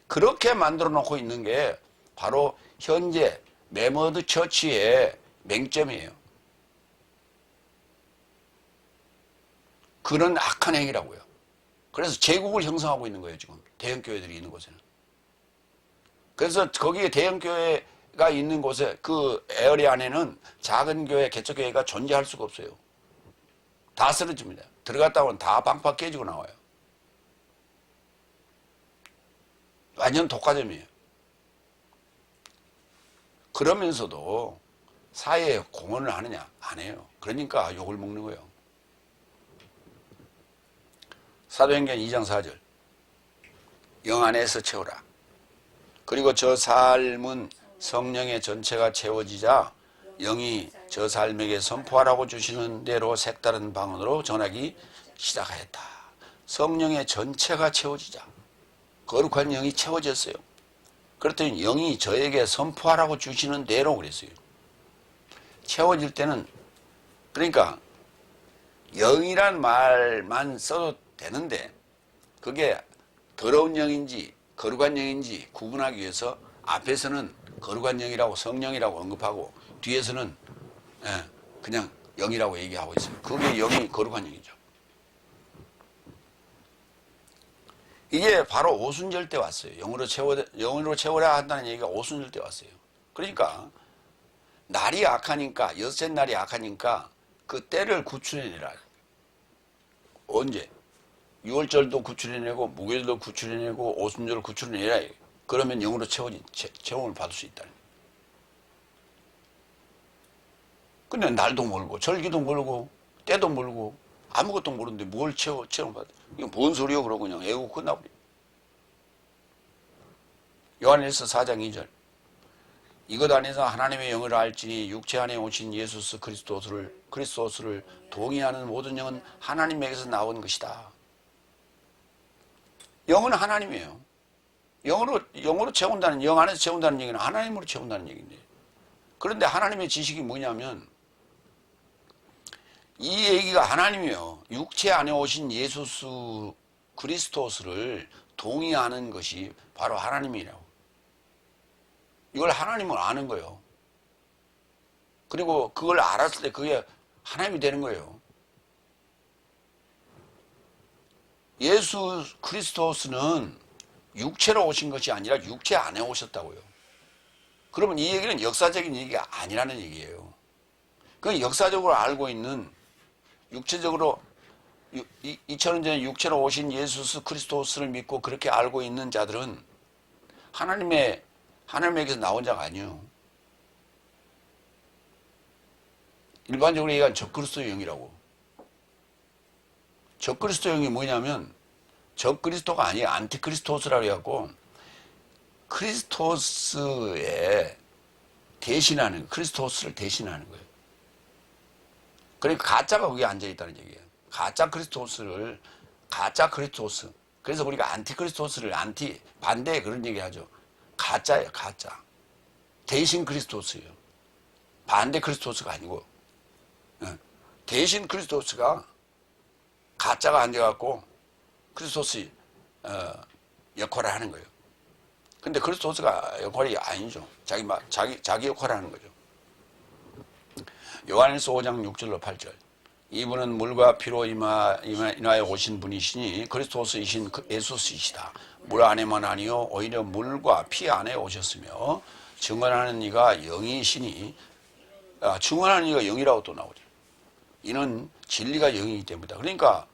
그렇게 만들어 놓고 있는 게 바로 현재 메머드 처치의 맹점이에요. 그런 악한 행위라고요. 그래서 제국을 형성하고 있는 거예요. 지금 대형 교회들이 있는 곳에는. 그래서 거기에 대형 교회가 있는 곳에, 그 에어리 안에는 작은 교회, 개척교회가 존재할 수가 없어요. 다 쓰러집니다. 들어갔다 오면 다 방파 깨지고 나와요. 완전 독과점이에요. 그러면서도 사회에 공헌을 하느냐? 안 해요. 그러니까 욕을 먹는 거예요. 사도행전 2장 4절. 영 안에서 채우라. 그리고 저 삶은 성령의 전체가 채워지자 영이 저 삶에게 선포하라고 주시는 대로 색다른 방언으로 전하기 시작하였다. 성령의 전체가 채워지자. 거룩한 영이 채워졌어요. 그랬더니 영이 저에게 선포하라고 주시는 대로 그랬어요. 채워질 때는, 그러니까 영이란 말만 써도 되는데 그게 더러운 영인지 거룩한 영인지 구분하기 위해서 앞에서는 거룩한 영이라고, 성령이라고 언급하고 뒤에서는 그냥 영이라고 얘기하고 있어요. 그게 영이 거룩한 영이죠. 이게 바로 오순절 때 왔어요. 영으로 채워야 한다는 얘기가 오순절 때 왔어요. 그러니까 날이 약하니까, 엿새 날이 약하니까 그 때를 구출해내라. 언제? 6월절도 구출해내고 무교절도 구출해내고 오순절을 구출해내라. 그러면 영으로 채움을 받을 수 있다. 근데 날도 멀고 절기도 멀고 때도 멀고 아무것도 모르는데 뭘 채움을 받아? 이건 뭔 소리요? 그러고 그냥 애고 끝나버려. 요한일서 4장 2절. 이것 안에서 하나님의 영을 알지니 육체 안에 오신 예수 그리스도스를 동의하는 모든 영은 하나님에게서 나온 것이다. 영은 하나님이에요. 영으로 채운다는, 영 안에서 채운다는 얘기는 하나님으로 채운다는 얘기인데. 그런데 하나님의 지식이 뭐냐면, 이 얘기가 하나님이에요. 육체 안에 오신 예수 그리스도스를 동의하는 것이 바로 하나님이라고. 이걸 하나님을 아는 거예요. 그리고 그걸 알았을 때 그게 하나님이 되는 거예요. 예수 그리스도스는 육체로 오신 것이 아니라 육체 안에 오셨다고요. 그러면 이 얘기는 역사적인 얘기가 아니라는 얘기예요. 그 역사적으로 알고 있는 육체적으로 2000년 전에 육체로 오신 예수 그리스도를 믿고 그렇게 알고 있는 자들은 하나님에게서 나온 자가 아니에요. 일반적으로 얘기한 적그리스도의 영이라고. 적그리스도의 영이 뭐냐면 적그리스도가 아니에요. 안티크리스토스라고 해갖고 크리스토스에 대신하는, 크리스토스를 대신하는 거예요. 그러니까 가짜가 거기에 앉아있다는 얘기예요. 가짜 크리스토스. 그래서 우리가 안티크리스토스를 반대 그런 얘기 하죠. 가짜예요, 가짜. 대신 크리스토스예요. 반대 크리스토스가 아니고. 대신 크리스토스가 가짜가 앉아갖고 크리스토스 역할을 하는 거예요. 근데 그리스도스가 역할이 아니죠. 자기 역할을 하는 거죠. 요한일서 5장 6절로 8절. 이분은 물과 피로 인하여 오신 분이시니 그리스도스이신 예수스이시다. 물 안에만 아니요 오히려 물과 피 안에 오셨으며 증언하는 이가 영이시니 증언하는 이가 영이라고 또 나오죠. 이는 진리가 영이기 때문이다. 그러니까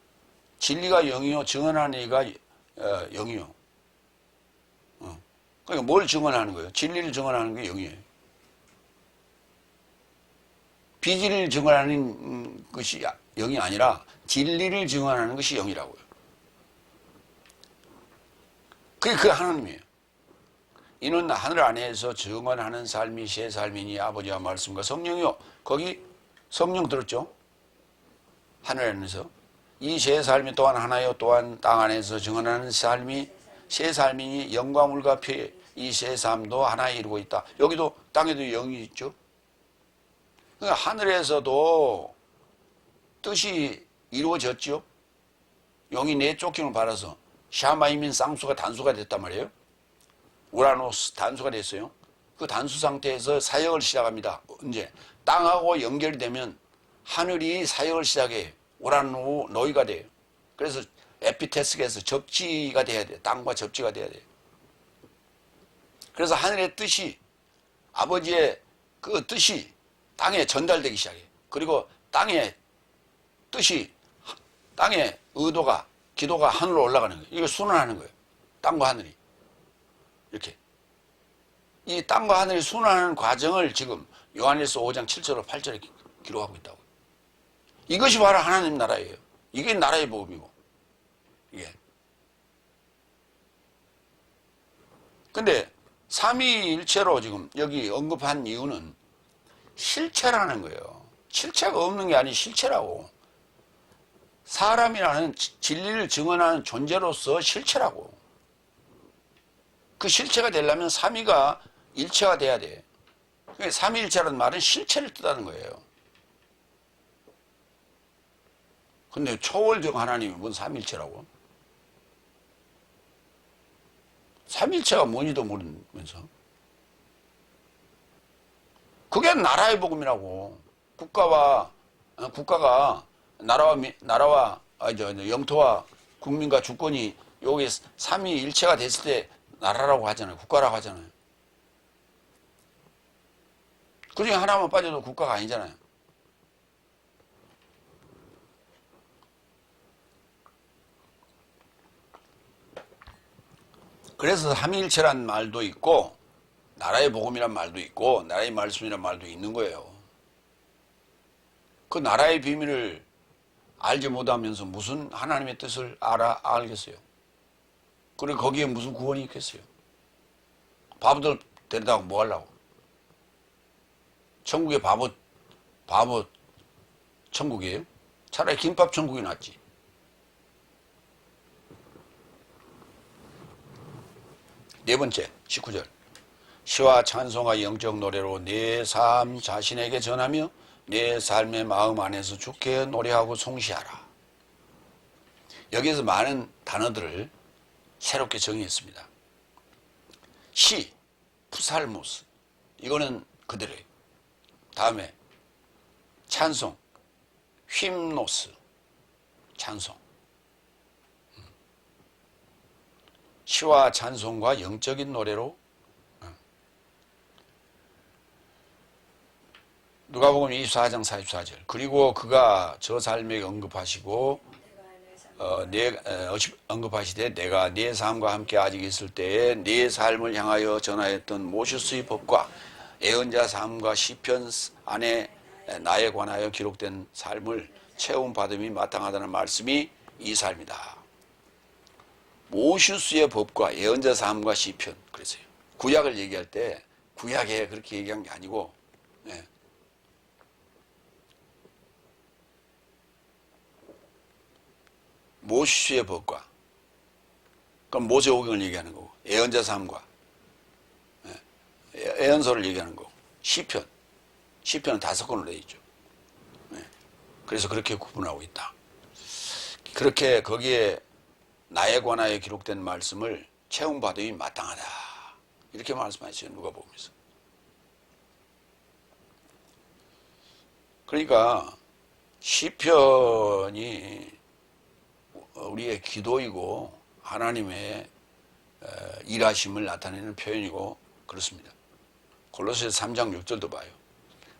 진리가 영이요 증언하는 이가 영이요. 그러니까 뭘 증언하는 거예요? 진리를 증언하는 게 영이에요. 비진리를 증언하는 것이 영이 아니라 진리를 증언하는 것이 영이라고요. 그게 그 하나님이에요. 이는 하늘 안에서 증언하는 삶이 새 삶이니 아버지와 말씀과 성령이요. 거기 성령 들었죠? 하늘 안에서. 이 새 삶이 또한 하나요. 또한 땅 안에서 증언하는 삶이 새 삶이니 영과 물과 피 이 새 삶도 하나에 이루고 있다. 여기도 땅에도 영이 있죠. 그러니까 하늘에서도 뜻이 이루어졌죠. 영이 내쫓김을 받아서 샤마이민 쌍수가 단수가 됐단 말이에요. 우라노스 단수가 됐어요. 그 단수 상태에서 사역을 시작합니다. 언제? 땅하고 연결이 되면 하늘이 사역을 시작해요. 우라노 노이가 돼요. 그래서 에피테스에서 접지가 돼야 돼요. 땅과 접지가 돼야 돼요. 그래서 하늘의 뜻이, 아버지의 그 뜻이 땅에 전달되기 시작해요. 그리고 땅의 뜻이, 땅의 의도가, 기도가 하늘로 올라가는 거예요. 이걸 순환하는 거예요. 땅과 하늘이. 이렇게. 이 땅과 하늘이 순환하는 과정을 지금 요한일서 5장 7절로 8절에 기록하고 있다고. 이것이 바로 하나님 나라예요. 이게 나라의 복음이고. 이게. 근데 삼위일체로 지금 여기 언급한 이유는 실체라는 거예요. 실체가 없는 게 아니 실체라고. 사람이라는 진리를 증언하는 존재로서 실체라고. 그 실체가 되려면 삼위가 일체가 돼야 돼. 그러니까 삼위일체라는 말은 실체를 뜻하는 거예요. 근데 초월적 하나님이 뭔 삼위일체라고? 삼위일체가 뭔지도 모르면서. 그게 나라의 복음이라고. 국가가 나라와 영토와 국민과 주권이 여기 삼위일체가 됐을 때 나라라고 하잖아요. 국가라고 하잖아요. 그 중에 하나만 빠져도 국가가 아니잖아요. 그래서 삼위일체란 말도 있고 나라의 복음이란 말도 있고 나라의 말씀이란 말도 있는 거예요. 그 나라의 비밀을 알지 못하면서 무슨 하나님의 뜻을 알겠어요. 그리고 거기에 무슨 구원이 있겠어요. 바보들 데려다가 뭐 하려고. 천국의 바보 천국이에요? 차라리 김밥 천국이 낫지. 네 번째 19절. 시와 찬송과 영적 노래로 내 삶 자신에게 전하며 내 삶의 마음 안에서 주께 노래하고 송시하라. 여기에서 많은 단어들을 새롭게 정의했습니다. 시, 푸살모스. 이거는 그대로예요. 다음에 찬송, 휄노스. 찬송. 시와 찬송과 영적인 노래로 누가복음 24장 44절. 그리고 그가 저 삶에 언급하시고 언급하시되 내가 네 삶과 함께 아직 있을 때에 네 삶을 향하여 전하였던 모세스의 법과 예언자 삶과 시편 안에 나에 관하여 기록된 삶을 채움받음이 마땅하다는 말씀이 이 삶이다. 모세스의 법과 예언자 삶과 시편. 그래서요. 구약을 얘기할 때 구약에 그렇게 얘기한 게 아니고 모세의 법과, 그럼 모세오경을 얘기하는 거고, 예언자 삶과 예언서를 얘기하는 거고, 시편은 5권으로 되어 있죠. 그래서 그렇게 구분하고 있다. 그렇게 거기에 나에 관하여 기록된 말씀을 채움받음이 마땅하다. 이렇게 말씀하시죠. 누가복음에서. 그러니까 시편이 우리의 기도이고 하나님의 일하심을 나타내는 표현이고 그렇습니다. 골로새서 3장 6절도 봐요.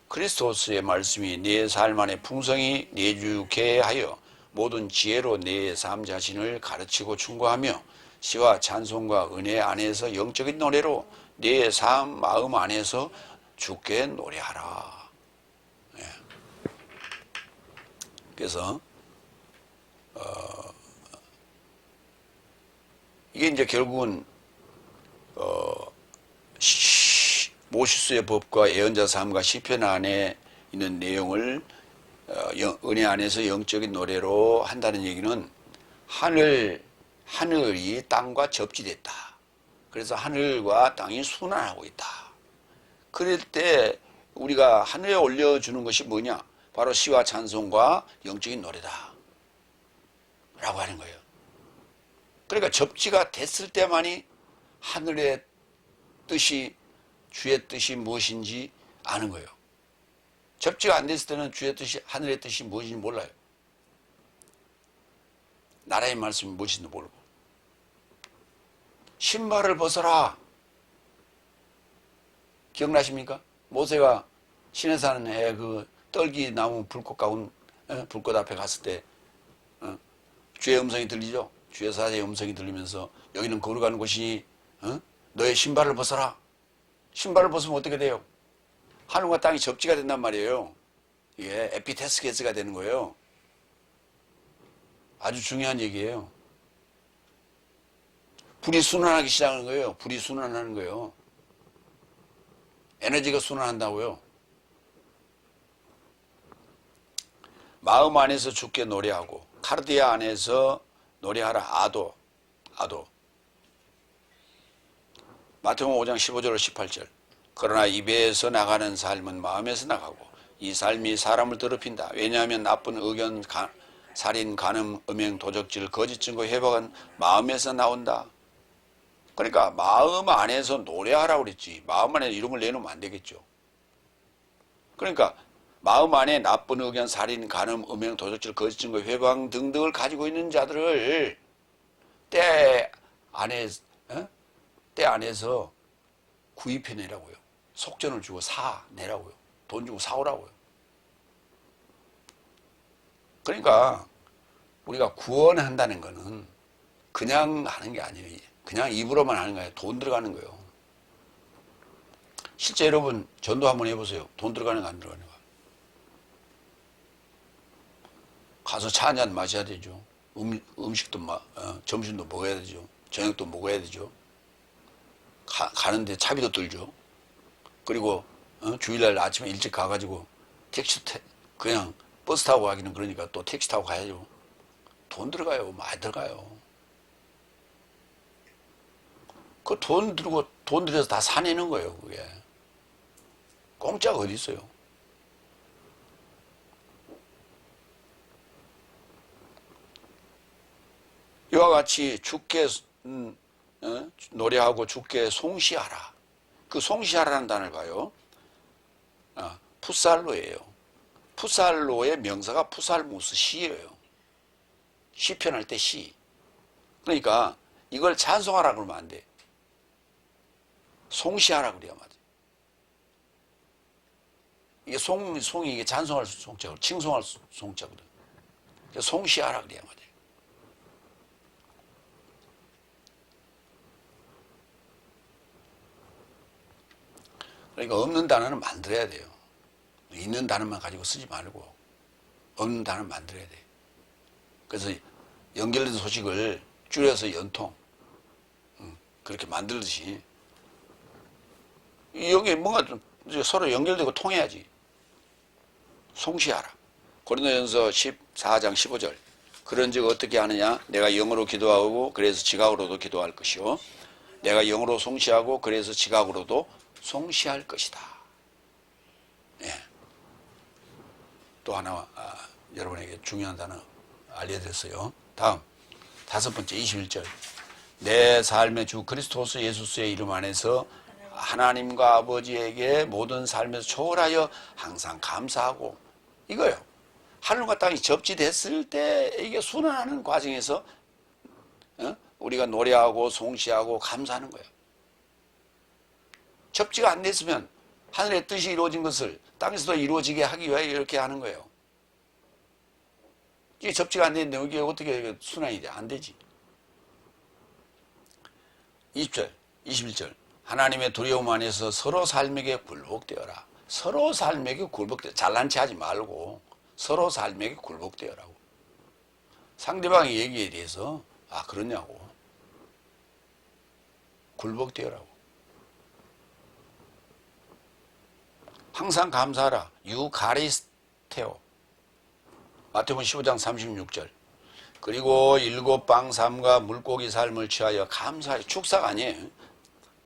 그리스도스의 말씀이 내 삶 안에 풍성히 내주게 하여 모든 지혜로 내 삶 자신을 가르치고 충고하며 시와 찬송과 은혜 안에서 영적인 노래로 내 삶 마음 안에서 주께 노래하라. 그래서 이게 이제 결국은 모세스의 법과 예언자 삶과 시편 안에 있는 내용을 은혜 안에서 영적인 노래로 한다는 얘기는 하늘이 땅과 접지됐다. 그래서 하늘과 땅이 순환하고 있다. 그럴 때 우리가 하늘에 올려주는 것이 뭐냐? 바로 시와 찬송과 영적인 노래다. 라고 하는 거예요. 그러니까 접지가 됐을 때만이 하늘의 뜻이, 주의 뜻이 무엇인지 아는 거예요. 접지가 안 됐을 때는 주의 뜻이, 하늘의 뜻이 무엇인지 몰라요. 나라의 말씀이 무엇인지 모르고. 신발을 벗어라. 기억나십니까? 모세가 시내산에 그 떨기 나무 불꽃 가운 불꽃 앞에 갔을 때 주의 음성이 들리죠? 주의 사자의 음성이 들리면서 여기는 걸어가는 곳이니 너의 신발을 벗어라. 신발을 벗으면 어떻게 돼요? 하늘과 땅이 접지가 된단 말이에요. 이게 에피테스게스가 되는 거예요. 아주 중요한 얘기예요. 불이 순환하기 시작하는 거예요. 불이 순환하는 거예요. 에너지가 순환한다고요. 마음 안에서 주께 노래하고 카르디아 안에서 노래하라. 아도. 마태복음 5장 15절 18절. 그러나 입에서 나가는 삶은 마음에서 나가고 이 삶이 사람을 더럽힌다. 왜냐하면 나쁜 의견, 살인, 간음, 음행, 도적질, 거짓 증거, 회박은 마음에서 나온다. 그러니까 마음 안에서 노래하라고 그랬지. 마음 안에 이런 걸 내놓으면 안 되겠죠. 그러니까 마음 안에 나쁜 의견, 살인, 간음, 음행, 도적질, 거짓 증거, 회방 등등을 가지고 있는 자들을 때 안에서 구입해내라고요. 속전을 주고 사내라고요. 돈 주고 사오라고요. 그러니까 우리가 구원한다는 거는 그냥 하는 게 아니에요. 그냥 입으로만 하는 거예요. 돈 들어가는 거예요. 실제 여러분 전도 한번 해보세요. 돈 들어가는 거 안 들어가는 거. 가서 차 한잔 마셔야 되죠. 음식도 점심도 먹어야 되죠. 저녁도 먹어야 되죠. 가는데 차비도 들죠. 그리고 주일날 아침에 일찍 가가지고 그냥 버스 타고 가기는 그러니까 또 택시 타고 가야죠. 돈 들어가요. 많이 들어가요. 그 돈 들여서 다 사내는 거예요. 그게 공짜가 어디 있어요. 이와 같이 주께 노래하고 주께 송시하라. 그 송시하라는 단어를 봐요. 푸살로예요. 푸살로의 명사가 푸살무스 시예요. 시편할 때 시. 그러니까 이걸 찬송하라 그러면 안 돼. 송시하라 그래야 맞아. 이게 송이 이게 잔송할 송자고 칭송할 송자거든. 송시하라 그래야 말이야. 그러니까 없는 단어는 만들어야 돼요. 있는 단어만 가지고 쓰지 말고 없는 단어를 만들어야 돼. 그래서 연결된 소식을 줄여서 연통 그렇게 만들듯이 여기 뭔가 좀 서로 연결되고 통해야지. 송시하라. 고린도전서 14장 15절. 그런즉 어떻게 하느냐? 내가 영으로 기도하고 그래서 지각으로도 기도할 것이요. 내가 영으로 송시하고 그래서 지각으로도 송시할 것이다. 예. 또 하나 여러분에게 중요한 단어 알려드렸어요. 다음 5번째 21절. 내 삶의 주 그리스도스 예수스의 이름 안에서 하나님과 아버지에게 모든 삶에서 초월하여 항상 감사하고 이거요. 하늘과 땅이 접지됐을 때 이게 순환하는 과정에서 우리가 노래하고 송시하고 감사하는 거예요. 접지가 안 됐으면 하늘의 뜻이 이루어진 것을 땅에서도 이루어지게 하기 위하여 이렇게 하는 거예요. 이게 접지가 안 되는데 이게 어떻게 순환이 돼? 안 되지. 20절, 21절. 하나님의 두려움 안에서 서로 삶에게 굴복되어라. 서로 삶에게 굴복되어. 잘난 체 하지 말고 서로 삶에게 굴복되어라고. 상대방의 얘기에 대해서 그러냐고. 굴복되어라고. 항상 감사하라. 유카리스테오. 마태복음 15장 36절. 그리고 7빵 삶과 물고기 삶을 취하여 감사하여. 축사가 아니에요.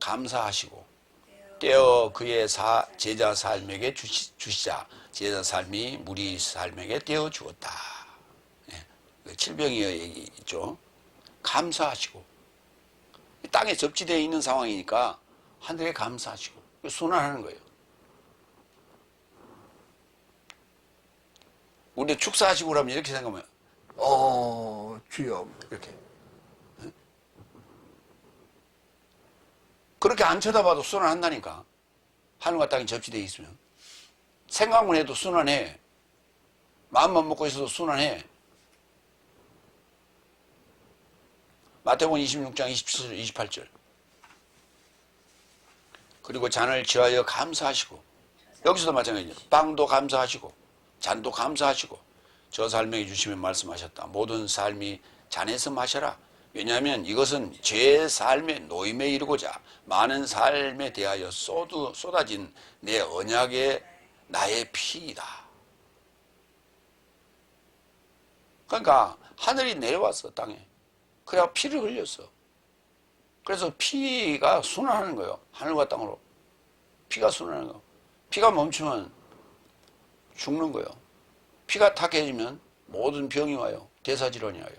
감사하시고 떼어 그의 제자 삶에게 주시자. 제자 삶이 무리 삶에게 떼어 주었다. 예. 칠병이어 얘기 있죠. 감사하시고 땅에 접지되어 있는 상황이니까 하늘에 감사하시고 순환하는 거예요. 우리 축사하시고 그러면 이렇게 생각하면 주여 이렇게 그렇게 안 쳐다봐도 순환한다니까. 하늘과 땅이 접지되어 있으면 생각만 해도 순환해. 마음만 먹고 있어도 순환해. 마태복음 26장 27절 28절. 그리고 잔을 취하여 감사하시고 여기서도 마찬가지예요. 빵도 감사하시고 잔도 감사하시고 저 삶에게 주시면 말씀하셨다. 모든 삶이 잔에서 마셔라. 왜냐하면 이것은 제 삶의 노임에 이르고자 많은 삶에 대하여 쏟아진 내 언약의 나의 피이다. 그러니까 하늘이 내려왔어 땅에. 그래야 피를 흘렸어. 그래서 피가 순환하는 거예요. 하늘과 땅으로. 피가 순환하는 거예요. 피가 멈추면 죽는 거예요. 피가 탁해지면 모든 병이 와요. 대사질환이 와요.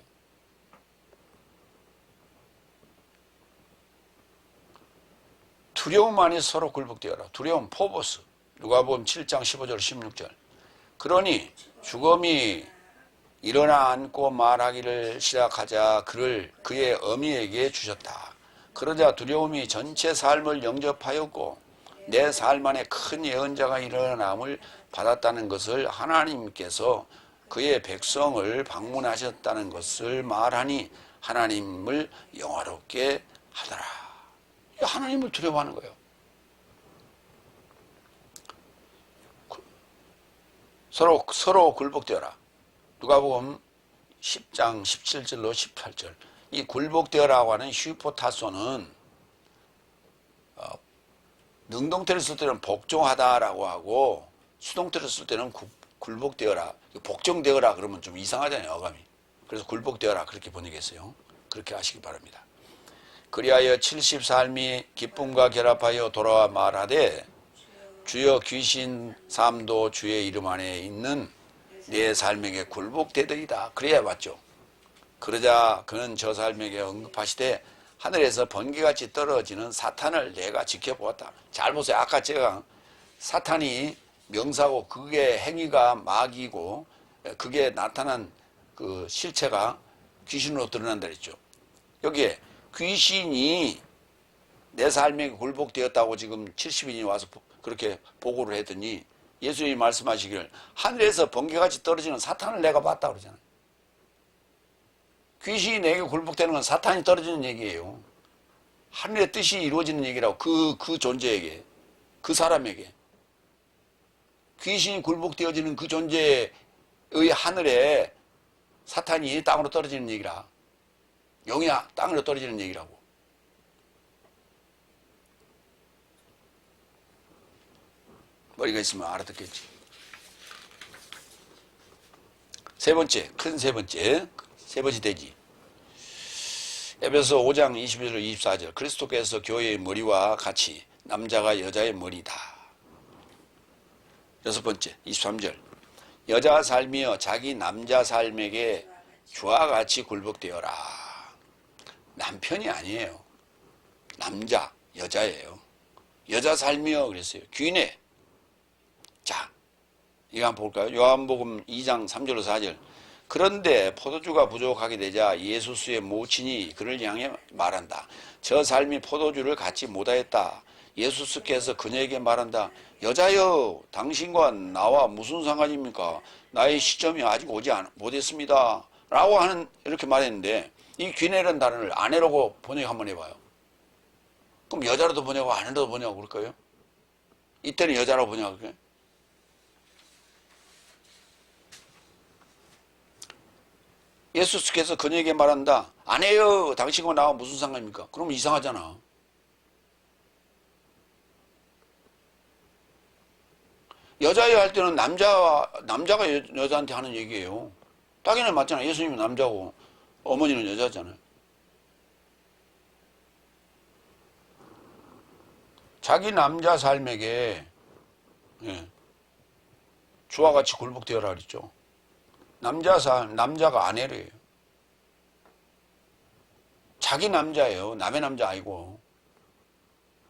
두려움 안에 서로 굴복되어라. 두려움, 포보스. 누가복음 7장 15절 16절. 그러니 죽음이 일어나 앉고 말하기를 시작하자 그를 그의 어미에게 주셨다. 그러자 두려움이 전체 삶을 영접하였고 내 삶 안에 큰 예언자가 일어남을 받았다는 것을 하나님께서 그의 백성을 방문하셨다는 것을 말하니 하나님을 영화롭게 하더라. 하나님을 두려워하는 거예요. 서로 굴복되어라. 누가복음 10장 17절로 18절. 이 굴복되어라고 하는 슈포타소는 능동태를 쓸 때는 복종하다라고 하고 수동태를 쓸 때는 굴복되어라. 복종되어라 그러면 좀 이상하잖아요. 어감이. 그래서 굴복되어라 그렇게 번역했어요. 그렇게 하시기 바랍니다. 그리하여 70삶이 기쁨과 결합하여 돌아와 말하되 주여 귀신 삶도 주의 이름 안에 있는 내 삶에게 굴복되더이다. 그래야 맞죠. 그러자 그는 저 삶에게 언급하시되 하늘에서 번개같이 떨어지는 사탄을 내가 지켜보았다. 잘 보세요. 아까 제가 사탄이 명사고 그게 행위가 마귀고 그게 나타난 그 실체가 귀신으로 드러난다 그랬죠. 여기에 귀신이 내 삶에 굴복되었다고 지금 70인이 와서 그렇게 보고를 했더니 예수님이 말씀하시기를 하늘에서 번개같이 떨어지는 사탄을 내가 봤다 그러잖아요. 귀신이 내게 굴복되는 건 사탄이 떨어지는 얘기예요. 하늘의 뜻이 이루어지는 얘기라고. 그 존재에게, 그 사람에게. 귀신이 굴복되어지는 그 존재의 하늘에 사탄이 땅으로 떨어지는 얘기라. 영이 땅으로 떨어지는 얘기라고. 머리가 있으면 알아듣겠지. 세 번째, 큰 세 번째 돼지. 에베소 5장 21절 24절 그리스도께서 교회의 머리와 같이 남자가 여자의 머리다. 여섯 번째 23절 여자 삶이여 자기 남자 삶에게 주와 같이 굴복되어라. 남편이 아니에요. 남자, 여자예요. 여자 삶이여 그랬어요. 귀인에. 자, 이거 한번 볼까요? 요한복음 2장 3절로 4절 그런데 포도주가 부족하게 되자 예수스의 모친이 그를 향해 말한다. 저 삶이 포도주를 갖지 못하였다. 예수스께서 그녀에게 말한다. 여자여 당신과 나와 무슨 상관입니까? 나의 시점이 아직 오지 못했습니다. 라고 하는 이렇게 말했는데 이 귀내라는 단어를 아내라고 번역 한번 해봐요. 그럼 여자로도 번역하고 아내로도 번역하고 그럴까요? 이때는 여자라고 번역할까요? 예수께서 그녀에게 말한다. 아내여 당신과 나와 무슨 상관입니까? 그러면 이상하잖아. 여자여 할 때는 남자가 여자한테 하는 얘기예요. 당연히 맞잖아. 예수님은 남자고 어머니는 여자잖아요. 자기 남자 삶에게 주와 같이 굴복되어라 그랬죠. 남자가 아내래요. 자기 남자예요. 남의 남자 아니고.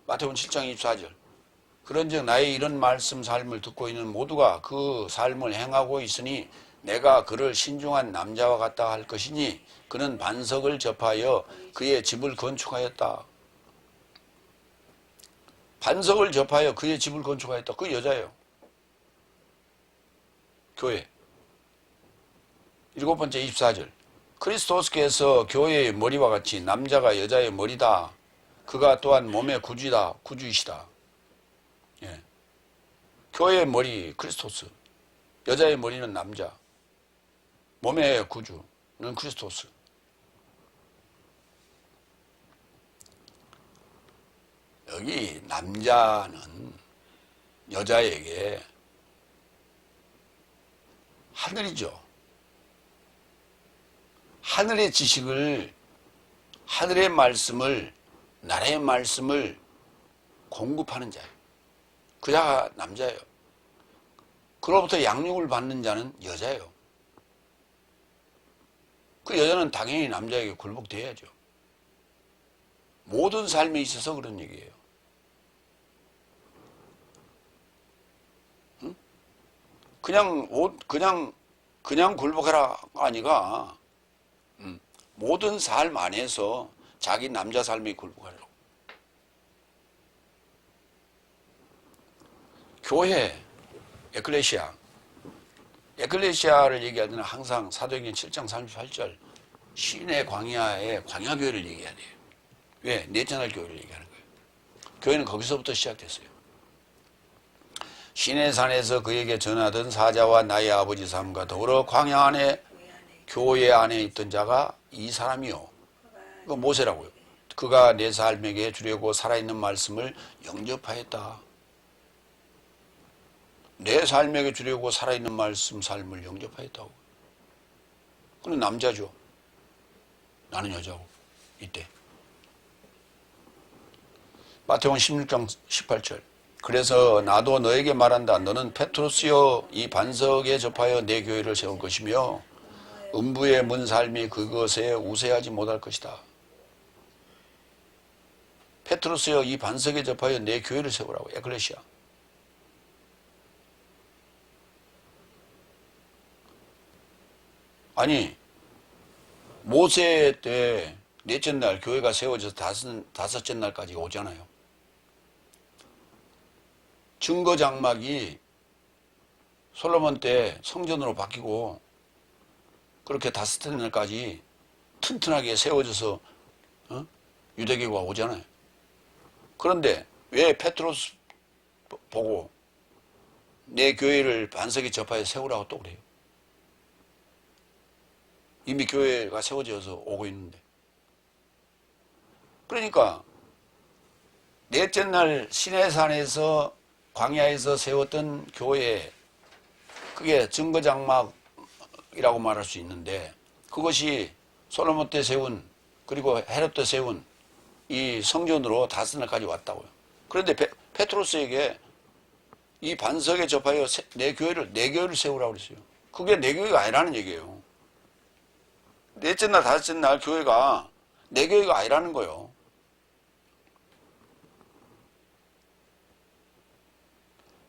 마태복음 7장 24절 그런즉 나의 이런 말씀 삶을 듣고 있는 모두가 그 삶을 행하고 있으니 내가 그를 신중한 남자와 같다 할 것이니 그는 반석을 접하여 그의 집을 건축하였다. 반석을 접하여 그의 집을 건축하였다. 그 여자예요. 교회. 일곱 번째 24절 그리스도께서 교회의 머리와 같이 남자가 여자의 머리다. 그가 또한 몸의 구주이시다. 예. 교회의 머리 크리스토스, 여자의 머리는 남자, 몸의 구주는 크리스토스. 여기 남자는 여자에게 하늘이죠. 하늘의 지식을, 하늘의 말씀을, 나라의 말씀을 공급하는 자예요. 그 자가 남자예요. 그로부터 양육을 받는 자는 여자예요. 그 여자는 당연히 남자에게 굴복돼야죠. 모든 삶에 있어서 그런 얘기예요. 응? 그냥 굴복하라가 아니라 모든 삶 안에서 자기 남자 삶에 굴복하라고. 교회, 에클레시아를 얘기할 때는 항상 사도행전 7장 38절 시내 광야의 광야교회를 얘기해야 돼요. 왜? 넷째 날 교회를 얘기하는 거예요. 교회는 거기서부터 시작됐어요. 시내산에서 그에게 전하던 사자와 나의 아버지 삶과 더불어 광야 안에 교회 안에 있던 자가 이 사람이요. 이거 모세라고요. 그가 내 삶에게 주려고 살아있는 말씀을 영접하였다. 내 삶에게 주려고 살아있는 말씀 삶을 영접하였다고. 그는 남자죠. 나는 여자고. 이때 마태복음 16장 18절 그래서 나도 너에게 말한다. 너는 페트로스여 이 반석에 접하여 내 교회를 세울 것이며 음부의 문 삶이 그것에 우세하지 못할 것이다. 페트로스여 이 반석에 접하여 내 교회를 세우라고. 에클레시아. 아니 모세 때 넷째 날 교회가 세워져서 다섯째 날까지 오잖아요. 증거 장막이 솔로몬 때 성전으로 바뀌고 그렇게 다스테 날까지 튼튼하게 세워져서 유대교가 오잖아요. 그런데 왜 페트로스 보고 내 교회를 반석에 접하여 세우라고 또 그래요? 이미 교회가 세워져서 오고 있는데. 그러니까 넷째 날 시내산에서 광야에서 세웠던 교회, 그게 증거장막이라고 말할 수 있는데, 그것이 솔로몬 때 세운, 그리고 헤롯 때 세운 이 성전으로 다스날까지 왔다고요. 그런데 페트로스에게 이 반석에 접하여 내 교회를 세우라고 그랬어요. 그게 내 교회가 아니라는 얘기예요. 넷째 날, 다섯째 날 교회가 내 교회가 아니라는 거예요.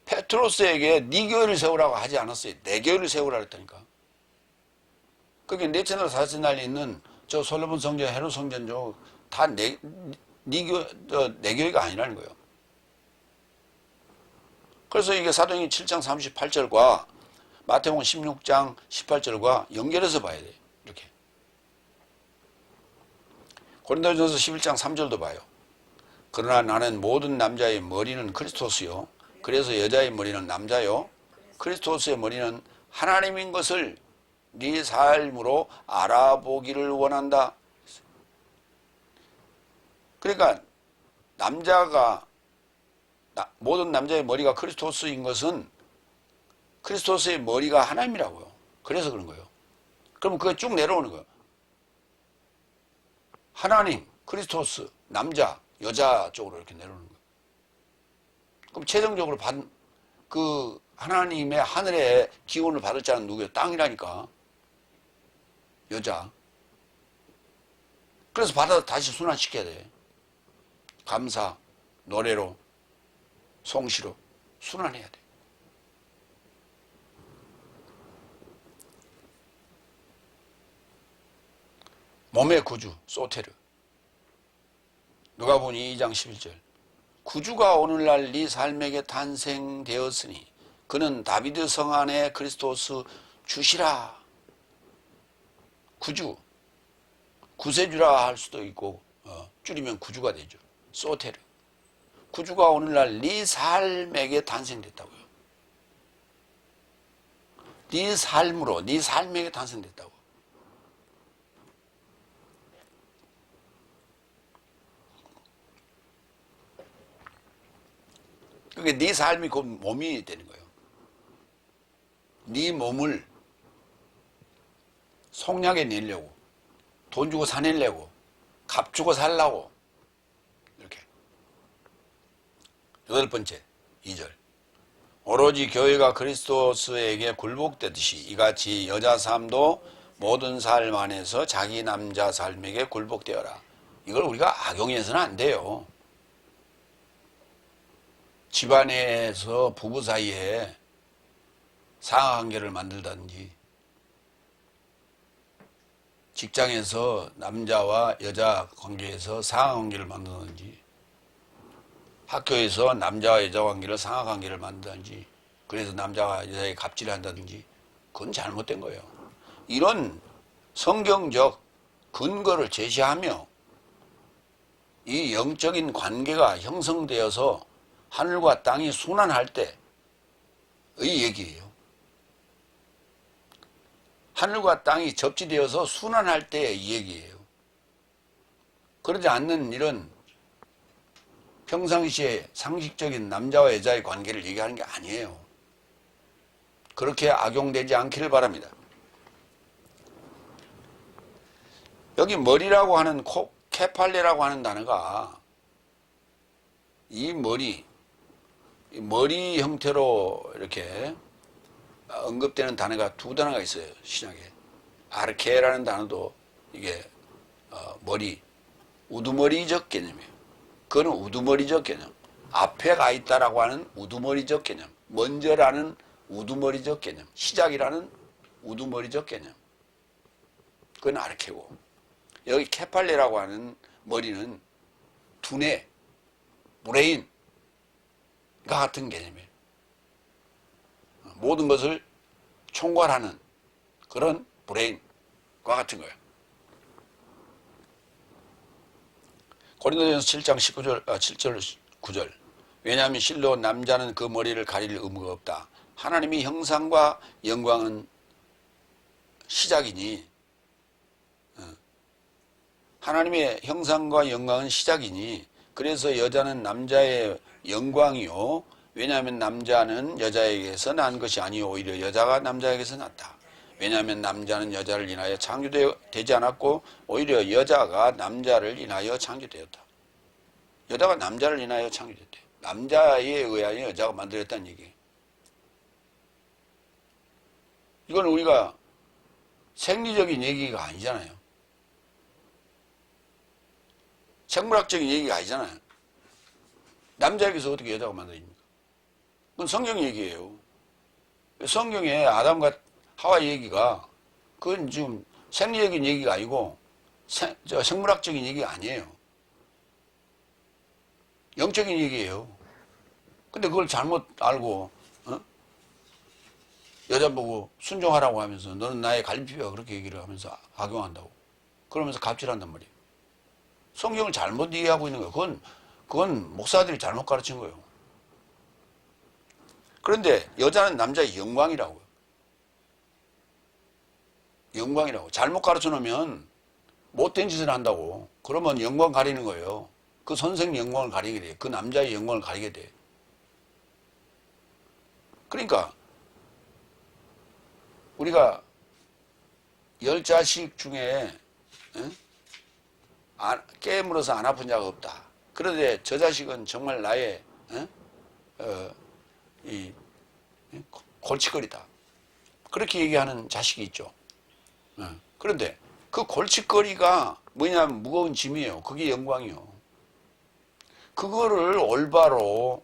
페트로스에게 네 교회를 세우라고 하지 않았어요. 내 교회를 세우라고 했다니까. 그게 넷째 날, 다섯째 날에 있는 저 솔로몬 성전, 헤롯 성전 다 내 교회가 아니라는 거예요. 그래서 이게 사도행전 7장 38절과 마태복음 16장 18절과 연결해서 봐야 돼요. 이렇게. 고린도전서 11장 3절도 봐요. 그러나 나는 모든 남자의 머리는 그리스도스요. 그래서 여자의 머리는 남자요. 그리스도스의 머리는 하나님인 것을 네 삶으로 알아보기를 원한다. 그러니까 모든 남자의 머리가 그리스도스인 것은 그리스도스의 머리가 하나님이라고요. 그래서 그런 거예요. 그럼 그게 쭉 내려오는 거예요. 하나님, 그리스도스, 남자, 여자 쪽으로 이렇게 내려오는 거예요. 그럼 최종적으로 그 하나님의 하늘의 기운을 받을 자는 누구예요? 땅이라니까. 여자. 그래서 받아서 다시 순환시켜야 돼. 감사, 노래로, 송시로 순환해야 돼. 몸의 구주, 소테르. 누가복음 2장 11절. 구주가 오늘날 네 삶에게 탄생되었으니 그는 다비드 성 안에 그리스도스 주시라. 구주, 구세주라 할 수도 있고 줄이면 구주가 되죠. 소테르. 구주가 오늘날 네 삶에게 탄생됐다고요. 네 삶으로, 네 삶에게 탄생됐다고. 그게 네 삶이 곧 몸이 되는 거예요. 네 몸을 속량해 내려고, 돈 주고 사내려고, 값 주고 살라고, 이렇게. 8번째, 2절. 오로지 교회가 그리스도스에게 굴복되듯이 이같이 여자 삶도 모든 삶 안에서 자기 남자 삶에게 굴복되어라. 이걸 우리가 악용해서는 안 돼요. 집안에서 부부 사이에 상하관계를 만들든지, 직장에서 남자와 여자 관계에서 상하관계를 만들든지, 학교에서 남자와 여자 관계를 상하관계를 만들든지, 그래서 남자와 여자에게 갑질을 한다든지, 그건 잘못된 거예요. 이런 성경적 근거를 제시하며 이 영적인 관계가 형성되어서 하늘과 땅이 순환할 때의 얘기예요. 하늘과 땅이 접지되어서 순환할 때의 얘기예요. 그러지 않는 이런 평상시에 상식적인 남자와 여자의 관계를 얘기하는 게 아니에요. 그렇게 악용되지 않기를 바랍니다. 여기 머리라고 하는 케팔레라고 하는 단어가 이 머리 형태로 이렇게 언급되는 단어가 두 단어가 있어요. 신약에. 아르케라는 단어도 이게 머리, 우두머리적 개념이에요. 그거는 우두머리적 개념. 앞에 가 있다라고 하는 우두머리적 개념. 먼저라는 우두머리적 개념. 시작이라는 우두머리적 개념. 그건 아르케고. 여기 케팔레라고 하는 머리는 두뇌, 브레인과 같은 개념이에요. 모든 것을 총괄하는 그런 브레인과 같은 거예요. 고린도전서 7장 7절 9절. 왜냐하면 실로 남자는 그 머리를 가릴 의무가 없다. 하나님의 형상과 영광은 시작이니, 하나님의 형상과 영광은 시작이니, 그래서 여자는 남자의 영광이요. 왜냐하면 남자는 여자에게서 난 것이 아니요 오히려 여자가 남자에게서 났다. 왜냐하면 남자는 여자를 인하여 창조되지 않았고 오히려 여자가 남자를 인하여 창조되었다. 여자가 남자를 인하여 창조됐대. 남자에 의하여 여자가 만들었다는 얘기예요. 이건 우리가 생리적인 얘기가 아니잖아요. 생물학적인 얘기가 아니잖아요. 남자에게서 어떻게 여자가 만들어집니까? 그건 성경 얘기예요. 성경에 아담과 하와 얘기가 그건 지금 생리적인 얘기가 아니고 생물학적인 얘기가 아니에요. 영적인 얘기예요. 근데 그걸 잘못 알고 여자 보고 순종하라고 하면서 너는 나의 갈비뼈야 그렇게 얘기를 하면서 악용한다고. 그러면서 갑질한단 말이에요. 성경을 잘못 이해하고 있는 거예요. 그건 목사들이 잘못 가르친 거예요. 그런데 여자는 남자의 영광이라고요. 영광이라고. 잘못 가르쳐 놓으면 못된 짓을 한다고. 그러면 영광 가리는 거예요. 그 선생 영광을 가리게 돼. 그 남자의 영광을 가리게 돼. 그러니까 우리가 10자식 중에 깨물어서 안 아픈 자가 없다. 그런데 저 자식은 정말 나의 골칫거리다. 그렇게 얘기하는 자식이 있죠. 그런데 그 골칫거리가 뭐냐면 무거운 짐이에요. 그게 영광이요. 그거를 올바로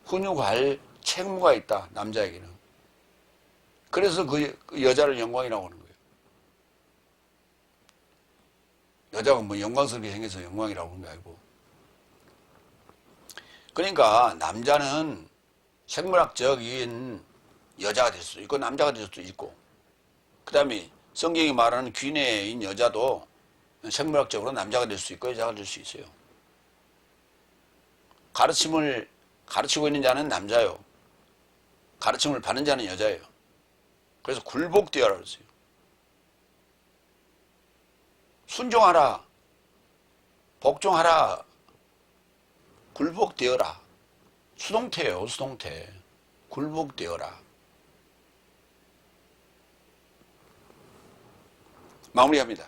훈육할 책무가 있다. 남자에게는. 그래서 그 여자를 영광이라고 하는 거예요. 여자가 뭐 영광스럽게 생겨서 영광이라고 하는 게 아니고. 그러니까 남자는 생물학적인 여자가 될 수도 있고 남자가 될 수도 있고, 그 다음에 성경이 말하는 귀내인 여자도 생물학적으로 남자가 될 수 있고 여자가 될 수 있어요. 가르침을 가르치고 있는 자는 남자요. 가르침을 받는 자는 여자예요. 그래서 굴복되어라 그랬어요. 순종하라. 복종하라. 굴복되어라. 수동태예요. 수동태. 굴복되어라. 마무리합니다.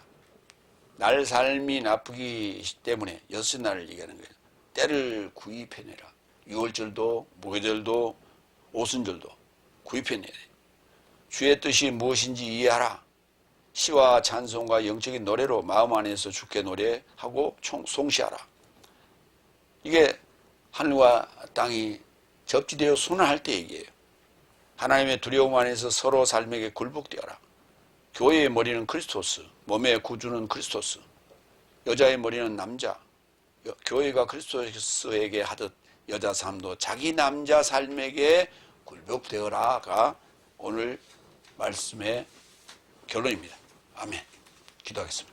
날 삶이 나쁘기 때문에 6날을 얘기하는 거예요. 때를 구입해내라. 유월절도 무교절도 오순절도 구입해내야 돼. 주의 뜻이 무엇인지 이해하라. 시와 찬송과 영적인 노래로 마음 안에서 주께 노래하고 송시하라. 이게 하늘과 땅이 접지되어 순환할 때 얘기예요. 하나님의 두려움 안에서 서로 삶에게 굴복되어라. 교회의 머리는 그리스도스, 몸의 구주는 그리스도스, 여자의 머리는 남자. 교회가 그리스도에게 하듯 여자 삶도 자기 남자 삶에게 굴복되어라가 오늘 말씀의 결론입니다. 아멘. 기도하겠습니다.